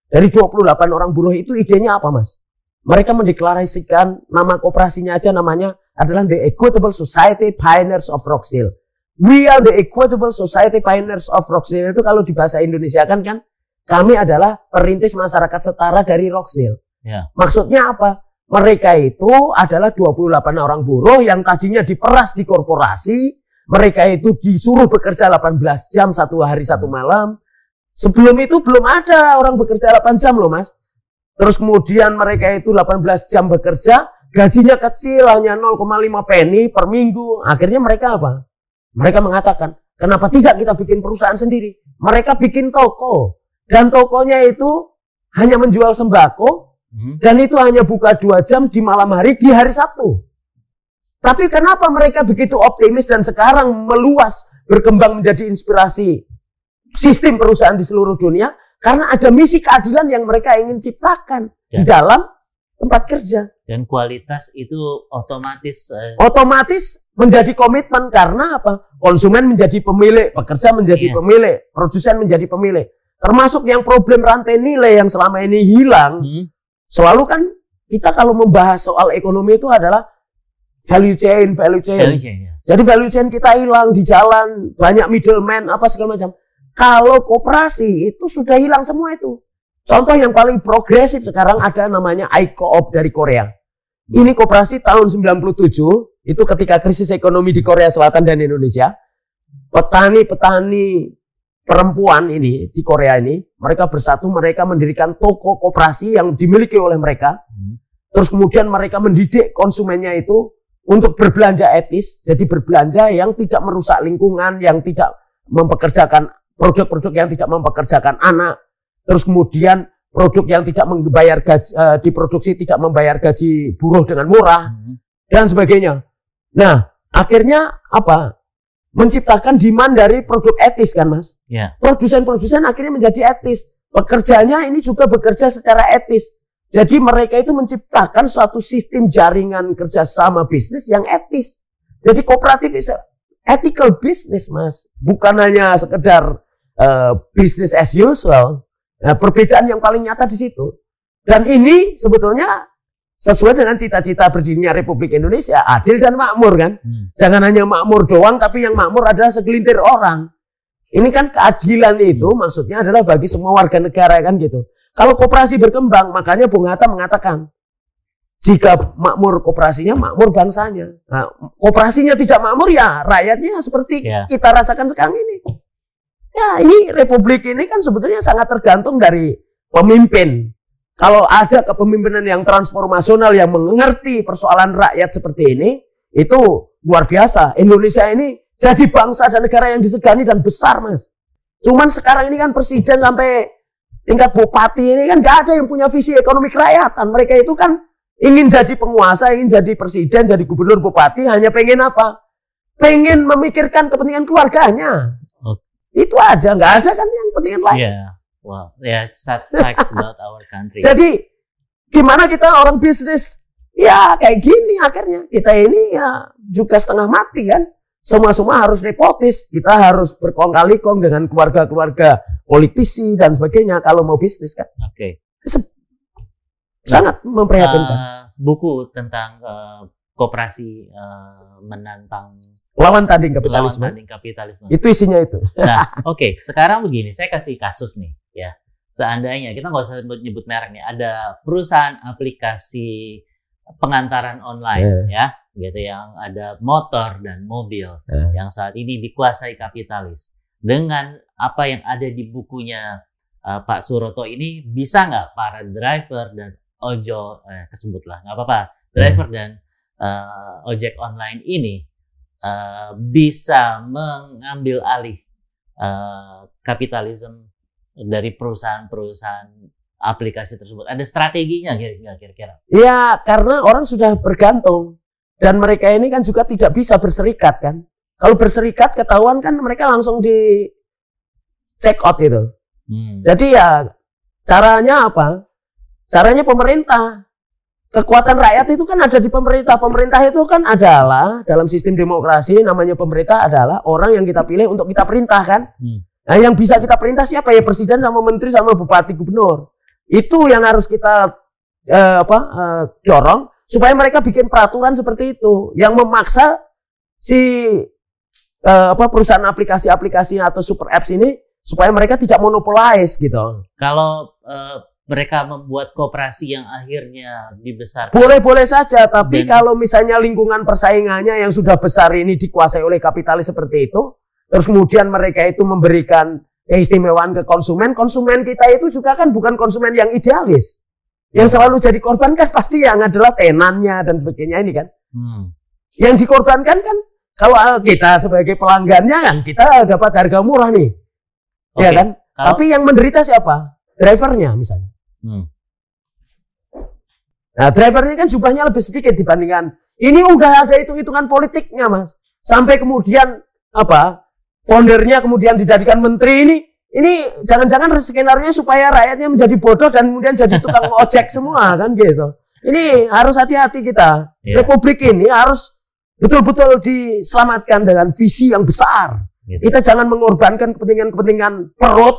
Dari 28 orang buruh itu idenya apa, Mas? Mereka mendeklarasikan nama koperasinya aja namanya adalah The Equitable Society Pioneers of Rochdale. We are the Equitable Society Pioneers of Rochdale. Itu kalau di bahasa Indonesia kan kami adalah perintis masyarakat setara dari Rochdale. Yeah. Maksudnya apa? Mereka itu adalah 28 orang buruh yang tadinya diperas di korporasi. Mereka itu disuruh bekerja 18 jam 1 hari 1 malam. Sebelum itu belum ada orang bekerja 8 jam loh, Mas. Terus kemudian mereka itu 18 jam bekerja, gajinya kecil, hanya 0,5 penny per minggu. Akhirnya mereka apa? Mereka mengatakan, kenapa tidak kita bikin perusahaan sendiri? Mereka bikin toko. Dan tokonya itu hanya menjual sembako, dan itu hanya buka 2 jam di malam hari, di hari Sabtu. Tapi kenapa mereka begitu optimis dan sekarang meluas, berkembang menjadi inspirasi sistem perusahaan di seluruh dunia? Karena ada misi keadilan yang mereka ingin ciptakan di dalam tempat kerja. Dan kualitas itu otomatis menjadi komitmen karena apa? Konsumen menjadi pemilik, pekerja menjadi pemilik, produsen menjadi pemilik. Termasuk yang problem rantai nilai yang selama ini hilang. Selalu kan kita kalau membahas soal ekonomi itu adalah value chain. Jadi value chain kita hilang di jalan, banyak middleman apa segala macam. Kalau koperasi itu sudah hilang semua itu. Contoh yang paling progresif sekarang ada namanya iCoop dari Korea. Ini koperasi tahun 97, itu ketika krisis ekonomi di Korea Selatan dan Indonesia. Petani-petani perempuan ini di Korea ini, mereka bersatu, mereka mendirikan toko koperasi yang dimiliki oleh mereka. Terus kemudian mereka mendidik konsumennya itu untuk berbelanja etis. Jadi berbelanja yang tidak merusak lingkungan, yang tidak mempekerjakan produk-produk yang tidak mempekerjakan anak, terus kemudian produk yang tidak membayar gaji, diproduksi tidak membayar gaji buruh dengan murah, dan sebagainya. Nah, akhirnya apa? Menciptakan demand dari produk etis kan, Mas? Produsen-produsen akhirnya menjadi etis. Pekerjanya ini juga bekerja secara etis. Jadi mereka itu menciptakan suatu sistem jaringan kerjasama bisnis yang etis. Jadi kooperatif is ethical business, Mas. Bukan hanya sekedar business as usual. Nah, perbedaan yang paling nyata di situ. Dan ini sebetulnya sesuai dengan cita-cita berdirinya Republik Indonesia, adil dan makmur kan. Jangan hanya makmur doang, tapi yang makmur adalah segelintir orang. Ini kan keadilan itu maksudnya adalah bagi semua warga negara kan gitu. Kalau koperasi berkembang, makanya Bung Hatta mengatakan, jika makmur koperasinya, makmur bangsanya. Nah, koperasinya tidak makmur ya rakyatnya seperti kita rasakan sekarang ini. Ya, ini republik ini kan sebetulnya sangat tergantung dari pemimpin. Kalau ada kepemimpinan yang transformasional yang mengerti persoalan rakyat seperti ini, itu luar biasa. Indonesia ini jadi bangsa dan negara yang disegani dan besar, Mas. Cuman sekarang ini kan presiden sampai tingkat bupati ini kan gak ada yang punya visi ekonomi kerakyatan. Mereka itu kan ingin jadi penguasa, ingin jadi presiden, jadi gubernur, bupati, hanya pengen apa? Pengen memikirkan kepentingan keluarganya. Itu aja, nggak ada kan yang pentingan lain. Wow, sad fact about our country. Jadi gimana kita orang bisnis? Ya kayak gini akhirnya. Kita ini ya juga setengah mati kan. Semua harus nepotis. Kita harus berkong kali kong dengan keluarga-keluarga politisi dan sebagainya kalau mau bisnis kan. Oke. Sangat memprihatinkan. Buku tentang koperasi menantang lawan tanding kapitalisme. Itu isinya itu. Nah, oke. Sekarang begini, saya kasih kasus nih, ya. Seandainya kita nggak usah nyebut merek nih, ada perusahaan aplikasi pengantaran online, ya, gitu, yang ada motor dan mobil, yang saat ini dikuasai kapitalis. Dengan apa yang ada di bukunya Pak Suroto ini, bisa nggak para driver dan ojol, kesebutlah, nggak apa-apa, driver dan ojek online ini bisa mengambil alih kapitalisme dari perusahaan-perusahaan aplikasi tersebut? Ada strateginya kira-kira? Ya, karena orang sudah bergantung dan mereka ini kan juga tidak bisa berserikat kan. Kalau berserikat ketahuan kan mereka langsung di check out gitu. Jadi ya caranya apa? Caranya pemerintah. Kekuatan rakyat itu kan ada di pemerintah. Pemerintah itu kan adalah dalam sistem demokrasi, namanya pemerintah adalah orang yang kita pilih untuk kita perintah kan. Nah, yang bisa kita perintah siapa? Ya presiden sama menteri sama bupati gubernur. Itu yang harus kita dorong supaya mereka bikin peraturan seperti itu yang memaksa si perusahaan aplikasi-aplikasi atau super apps ini supaya mereka tidak monopolize gitu. Kalau mereka membuat koperasi yang akhirnya dibesarkan. Boleh-boleh saja, tapi kalau misalnya lingkungan persaingannya yang sudah besar ini dikuasai oleh kapitalis seperti itu, terus kemudian mereka itu memberikan keistimewaan ke konsumen, konsumen kita itu juga kan bukan konsumen yang idealis. Yang selalu jadi korban kan pasti yang adalah tenannya dan sebagainya ini kan. Yang dikorbankan kan kalau kita sebagai pelanggannya kan kita dapat harga murah nih. Ya kan? Tapi yang menderita siapa? Drivernya misalnya. Nah, driver ini kan jumlahnya lebih sedikit dibandingkan ini. Udah ada hitung-hitungan politiknya, Mas. Sampai kemudian foundernya kemudian dijadikan menteri ini jangan-jangan skenario supaya rakyatnya menjadi bodoh dan kemudian jadi tukang ojek semua kan gitu. Ini harus hati-hati kita. Republik ini harus betul-betul diselamatkan dengan visi yang besar. Kita jangan mengorbankan kepentingan perut,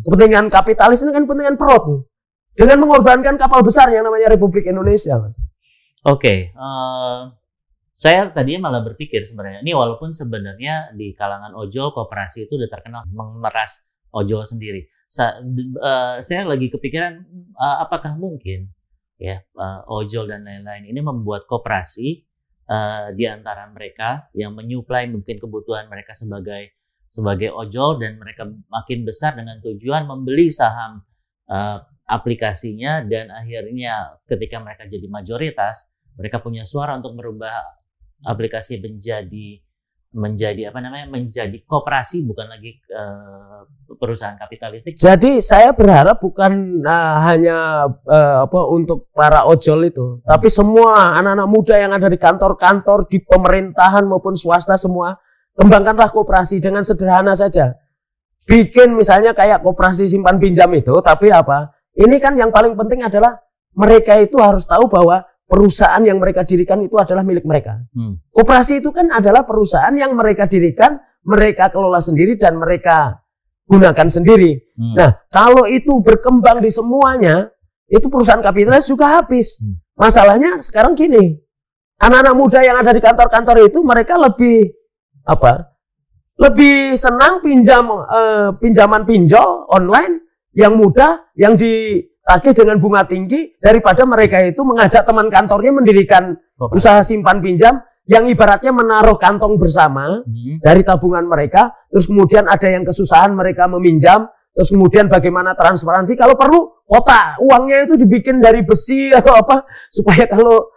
kepentingan kapitalis ini kan kepentingan perut. Dengan mengorbankan kapal besar yang namanya Republik Indonesia. Saya tadinya malah berpikir sebenarnya, ini walaupun sebenarnya di kalangan ojol, koperasi itu udah terkenal memeras ojol sendiri. Saya lagi kepikiran, apakah mungkin ya ojol dan lain-lain ini membuat koperasi di antara mereka yang menyuplai mungkin kebutuhan mereka sebagai ojol, dan mereka makin besar dengan tujuan membeli saham aplikasinya, dan akhirnya ketika mereka jadi mayoritas, mereka punya suara untuk merubah aplikasi menjadi koperasi, bukan lagi perusahaan kapitalistik. Jadi saya berharap bukan hanya untuk para ojol itu, tapi semua anak-anak muda yang ada di kantor-kantor, di pemerintahan maupun swasta semua, kembangkanlah koperasi dengan sederhana saja. Bikin misalnya kayak koperasi simpan pinjam itu, tapi ini kan yang paling penting adalah mereka itu harus tahu bahwa perusahaan yang mereka dirikan itu adalah milik mereka. Koperasi itu kan adalah perusahaan yang mereka dirikan, mereka kelola sendiri dan mereka gunakan sendiri. Nah, kalau itu berkembang di semuanya, itu perusahaan kapitalis juga habis. Masalahnya sekarang gini, anak-anak muda yang ada di kantor-kantor itu mereka lebih senang pinjaman pinjol online yang mudah, yang ditagih dengan bunga tinggi, daripada mereka itu mengajak teman kantornya mendirikan usaha simpan pinjam yang ibaratnya menaruh kantong bersama dari tabungan mereka, terus kemudian ada yang kesusahan mereka meminjam, terus kemudian bagaimana transparansi, kalau perlu kotak uangnya itu dibikin dari besi atau supaya kalau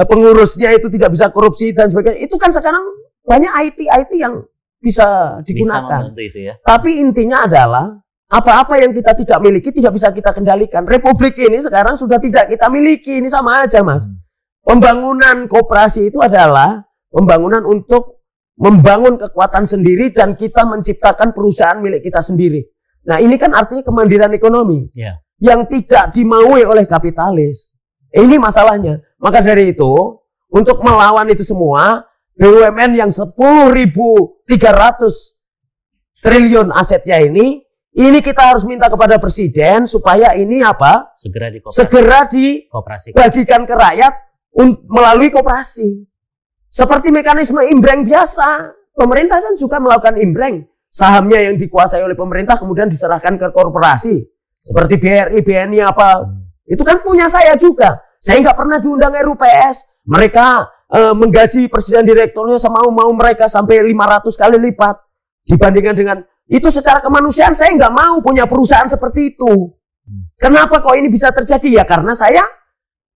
pengurusnya itu tidak bisa korupsi dan sebagainya. Itu kan sekarang banyak IT yang bisa digunakan. Bisa itu ya. Tapi intinya adalah apa-apa yang kita tidak miliki tidak bisa kita kendalikan. Republik ini sekarang sudah tidak kita miliki. Ini sama aja, Mas. Pembangunan koperasi itu adalah pembangunan untuk membangun kekuatan sendiri dan kita menciptakan perusahaan milik kita sendiri. Nah, ini kan artinya kemandirian ekonomi yang tidak dimaui oleh kapitalis. Ini masalahnya. Maka dari itu, untuk melawan itu semua, BUMN yang 10.300 triliun asetnya ini kita harus minta kepada Presiden supaya ini apa? Segera dibagikan ke rakyat melalui koperasi. Seperti mekanisme imbreng biasa. Pemerintah kan juga melakukan imbreng. Sahamnya yang dikuasai oleh pemerintah kemudian diserahkan ke korporasi. Seperti BRI, BNI apa. Itu kan punya saya juga. Saya nggak pernah diundang RUPS. Mereka menggaji presiden direkturnya semau-mau mereka sampai 500 kali lipat. Dibandingkan dengan itu secara kemanusiaan saya nggak mau punya perusahaan seperti itu. Kenapa kok ini bisa terjadi? Ya karena saya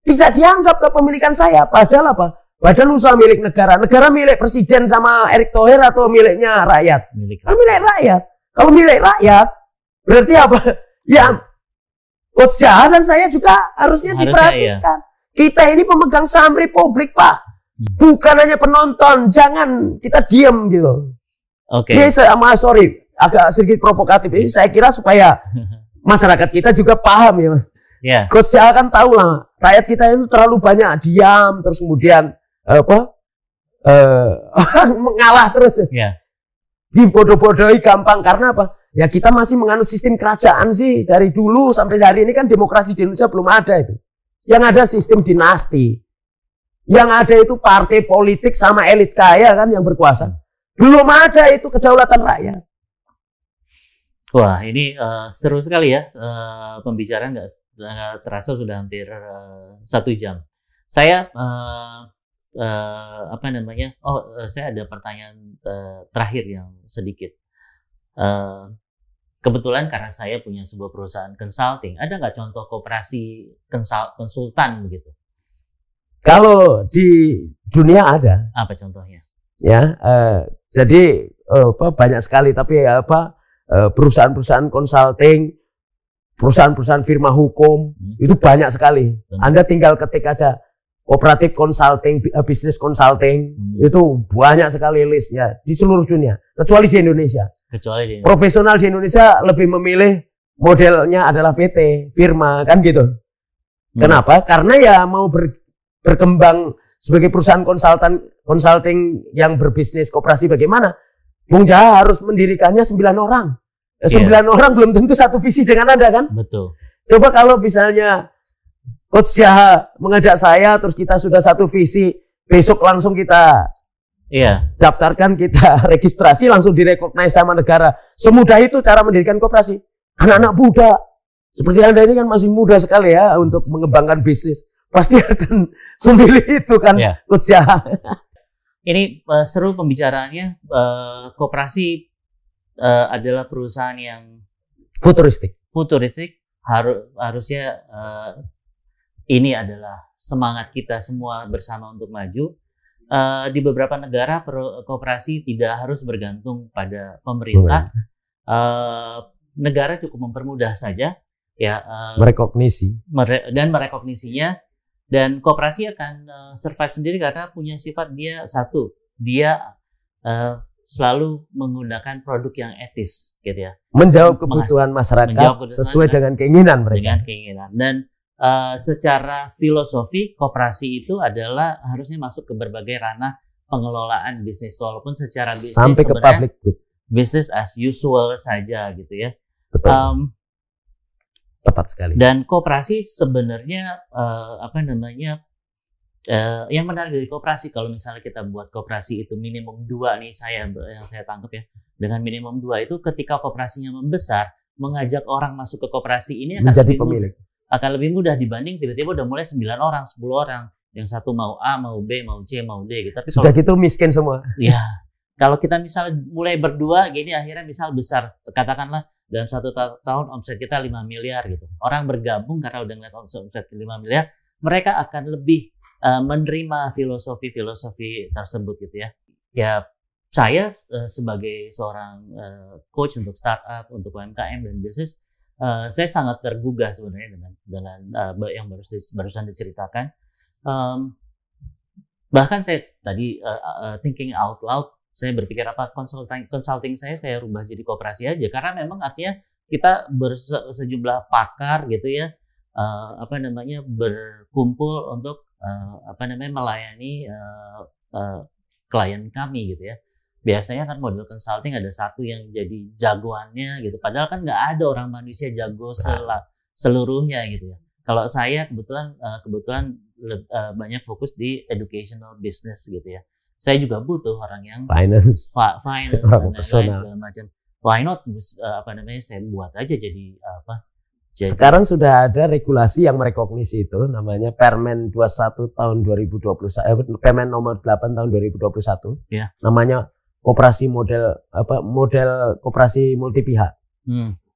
tidak dianggap kepemilikan saya. Padahal apa? Badan usaha milik negara. Negara milik presiden sama Erick Thohir atau miliknya rakyat? Milik rakyat. Kalau milik rakyat, berarti apa? Ya, Coach Jaha dan saya juga harusnya diperhatikan. Iya. Kita ini pemegang saham Republik, Pak. Bukan hanya penonton. Jangan kita diem gitu. Oke. Ini sorry, agak sedikit provokatif. Ini saya kira supaya masyarakat kita juga paham ya. Yeah. Coach Jaha kan tahu lah, rakyat kita itu terlalu banyak diam, terus kemudian mengalah terus. Yeah. Dibodoh-bodohi gampang karena apa? Ya kita masih menganut sistem kerajaan sih dari dulu sampai hari ini kan demokrasi di Indonesia belum ada itu. Yang ada sistem dinasti. Yang ada itu partai politik sama elit kaya kan yang berkuasa. Belum ada itu kedaulatan rakyat. Wah, ini seru sekali ya. Pembicaraan nggak terasa sudah hampir 1 jam. Saya saya ada pertanyaan terakhir yang sedikit. Kebetulan karena saya punya sebuah perusahaan consulting, ada nggak contoh koperasi konsultan begitu? Kalau di dunia ada. Apa contohnya? Ya, jadi banyak sekali, tapi perusahaan-perusahaan consulting, perusahaan-perusahaan firma hukum itu banyak sekali. Anda tinggal ketik aja. Kooperatif consulting, bisnis consulting, itu banyak sekali listnya di seluruh dunia, kecuali di Indonesia. Profesional di Indonesia lebih memilih modelnya adalah PT, firma, kan gitu. Kenapa? Karena ya mau berkembang sebagai perusahaan consulting yang berbisnis koperasi bagaimana? Bung Jaha harus mendirikannya 9 orang. 9 orang belum tentu satu visi dengan Anda kan? Betul. Coba kalau misalnya Coach Jaha mengajak saya, terus kita sudah satu visi, besok langsung kita daftarkan, kita registrasi, langsung direkognize sama negara. Semudah itu cara mendirikan koperasi. Anak-anak muda, seperti Anda ini kan masih muda sekali ya untuk mengembangkan bisnis. Pasti akan memilih itu kan, Coach Jaha. Ini seru pembicaraannya. Koperasi adalah perusahaan yang futuristik. Harusnya ini adalah semangat kita semua bersama untuk maju. Di beberapa negara koperasi tidak harus bergantung pada pemerintah. Negara cukup mempermudah saja ya merekognisinya, dan koperasi akan survive sendiri karena punya sifat dia selalu menggunakan produk yang etis gitu ya. Menjawab kebutuhan masyarakat sesuai dengan keinginan mereka. Dan secara filosofi koperasi itu adalah harusnya masuk ke berbagai ranah pengelolaan bisnis, walaupun secara bisnis sampai ke public good, business as usual saja gitu ya. Betul. Tepat sekali. Dan koperasi sebenarnya yang menarik dari koperasi, kalau misalnya kita buat koperasi itu minimum 2 nih, yang saya tangkap ya, dengan minimum 2 itu ketika koperasinya membesar, mengajak orang masuk ke koperasi ini akan menjadi pemilik. Akan lebih mudah dibanding tiba-tiba udah mulai 9 orang, 10 orang, yang satu mau A, mau B, mau C, mau D gitu. Tapi sudah gitu miskin semua. Ya, kalau kita misal mulai berdua gini, akhirnya misal besar, katakanlah dalam 1 tahun omset kita 5 miliar gitu. Orang bergabung karena udah ngeliat omset 5 miliar, mereka akan lebih menerima filosofi tersebut gitu ya. Ya, saya sebagai seorang coach untuk startup, untuk UMKM dan bisnis, saya sangat tergugah sebenarnya dengan yang barusan diceritakan. Bahkan saya tadi thinking out loud, saya berpikir apa consulting saya rubah jadi koperasi aja, karena memang artinya kita sejumlah pakar gitu ya, berkumpul untuk melayani klien kami gitu ya. Biasanya kan model consulting ada satu yang jadi jagoannya gitu, padahal kan nggak ada orang manusia jago seluruhnya gitu ya. Kalau saya kebetulan banyak fokus di educational business gitu ya. Saya juga butuh orang yang finance dan lain-lain segala macam. Why not saya buat aja jadi apa? Sekarang sudah ada regulasi yang merekognisi itu, namanya Permen 21 tahun 2021, Permen nomor 8 tahun 2021. Ya. Namanya koperasi model koperasi multi pihak.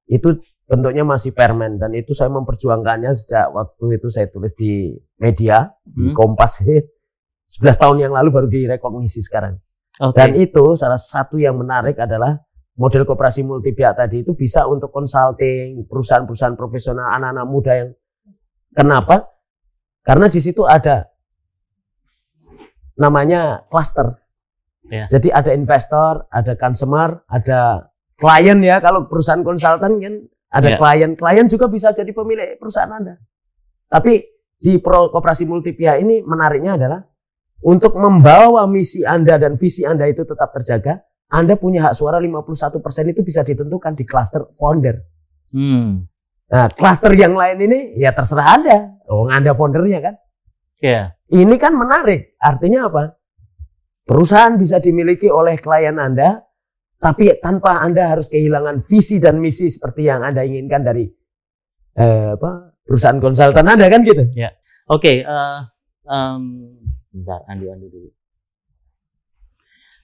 Itu bentuknya masih permen, dan itu saya memperjuangkannya sejak waktu itu saya tulis di media di Kompas 11 tahun yang lalu baru direkognisi sekarang. Okay. Dan itu salah satu yang menarik adalah model koperasi multi pihak tadi itu bisa untuk consulting perusahaan-perusahaan profesional, anak-anak muda yang kenapa? Karena di situ ada namanya cluster. Yeah. Jadi ada investor, ada consumer, ada klien ya. Kalau perusahaan konsultan kan ada klien juga bisa jadi pemilik perusahaan Anda. Tapi di koperasi multi pihak ini menariknya adalah untuk membawa misi Anda dan visi Anda itu tetap terjaga, Anda punya hak suara 51% itu bisa ditentukan di cluster founder. Nah, cluster yang lain ini ya terserah Anda. Anda foundernya kan. Yeah. Ini kan menarik. Artinya apa? Perusahaan bisa dimiliki oleh klien Anda, tapi tanpa Anda harus kehilangan visi dan misi seperti yang Anda inginkan dari perusahaan konsultan Anda kan gitu. Ya, oke. Bentar, Andi dulu.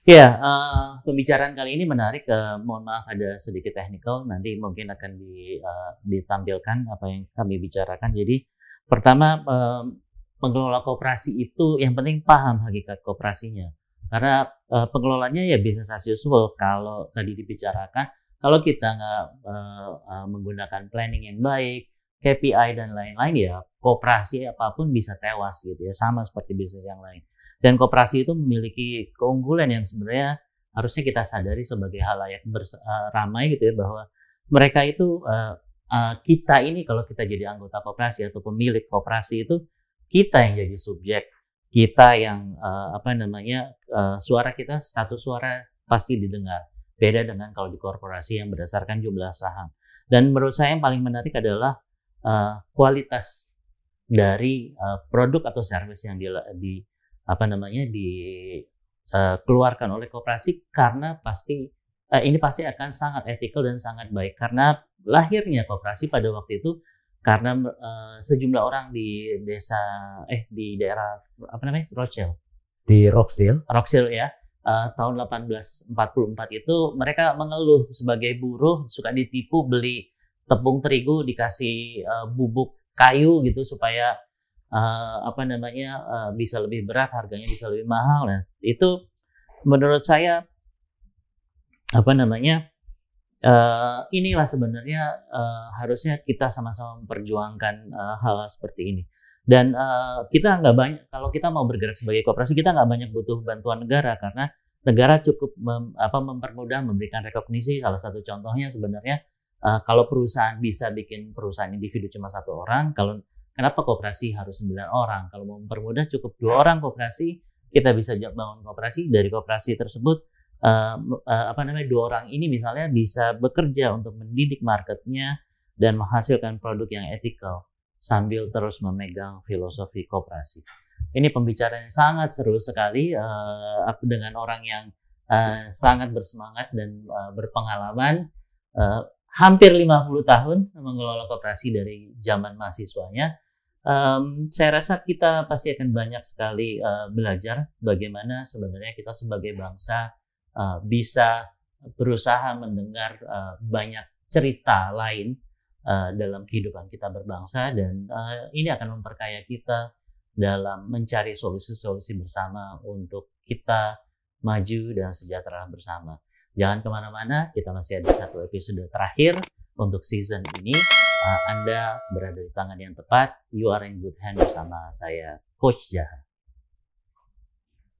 Ya, pembicaraan kali ini menarik. Mohon maaf ada sedikit technical. Nanti mungkin akan ditampilkan apa yang kami bicarakan. Jadi, pertama, pengelola koperasi itu yang penting paham hakikat koperasinya. Karena pengelolanya ya business as usual. Kalau tadi dibicarakan, kalau kita nggak menggunakan planning yang baik, KPI dan lain-lain, ya koperasi apapun bisa tewas gitu ya, sama seperti bisnis yang lain. Dan koperasi itu memiliki keunggulan yang sebenarnya harusnya kita sadari sebagai halayak ramai gitu ya, bahwa mereka itu kita ini kalau kita jadi anggota koperasi atau pemilik koperasi itu kita yang jadi subjek. Kita yang suara kita, status suara pasti didengar. Beda dengan kalau di korporasi yang berdasarkan jumlah saham. Dan menurut saya yang paling menarik adalah kualitas dari produk atau service yang dikeluarkan oleh koperasi, karena ini pasti akan sangat etikal dan sangat baik. Karena lahirnya koperasi pada waktu itu karena sejumlah orang di daerah Rothschild. Di Rockville ya. Tahun 1844 itu mereka mengeluh sebagai buruh suka ditipu, beli tepung terigu dikasih bubuk kayu gitu supaya bisa lebih berat, harganya bisa lebih mahal. Nah, itu menurut saya inilah sebenarnya harusnya kita sama-sama memperjuangkan hal seperti ini. Dan kita nggak banyak, kalau kita mau bergerak sebagai koperasi, kita nggak banyak butuh bantuan negara, karena negara cukup mempermudah, memberikan rekognisi. Salah satu contohnya sebenarnya kalau perusahaan bisa bikin perusahaan individu cuma 1 orang, kenapa koperasi harus 9 orang? Kalau mau mempermudah cukup 2 orang koperasi, kita bisa bangun koperasi. Dari koperasi tersebut 2 orang ini misalnya bisa bekerja untuk mendidik marketnya dan menghasilkan produk yang etikal sambil terus memegang filosofi koperasi. Ini pembicaraan yang sangat seru sekali dengan orang yang sangat bersemangat dan berpengalaman, hampir 50 tahun mengelola koperasi dari zaman mahasiswanya. Saya rasa kita pasti akan banyak sekali belajar bagaimana sebenarnya kita sebagai bangsa bisa berusaha mendengar banyak cerita lain dalam kehidupan kita berbangsa, dan ini akan memperkaya kita dalam mencari solusi-solusi bersama untuk kita maju dan sejahtera bersama. Jangan kemana-mana, kita masih ada 1 episode terakhir untuk season ini. Anda berada di tangan yang tepat, you are in good hand bersama saya, Coach Jaha.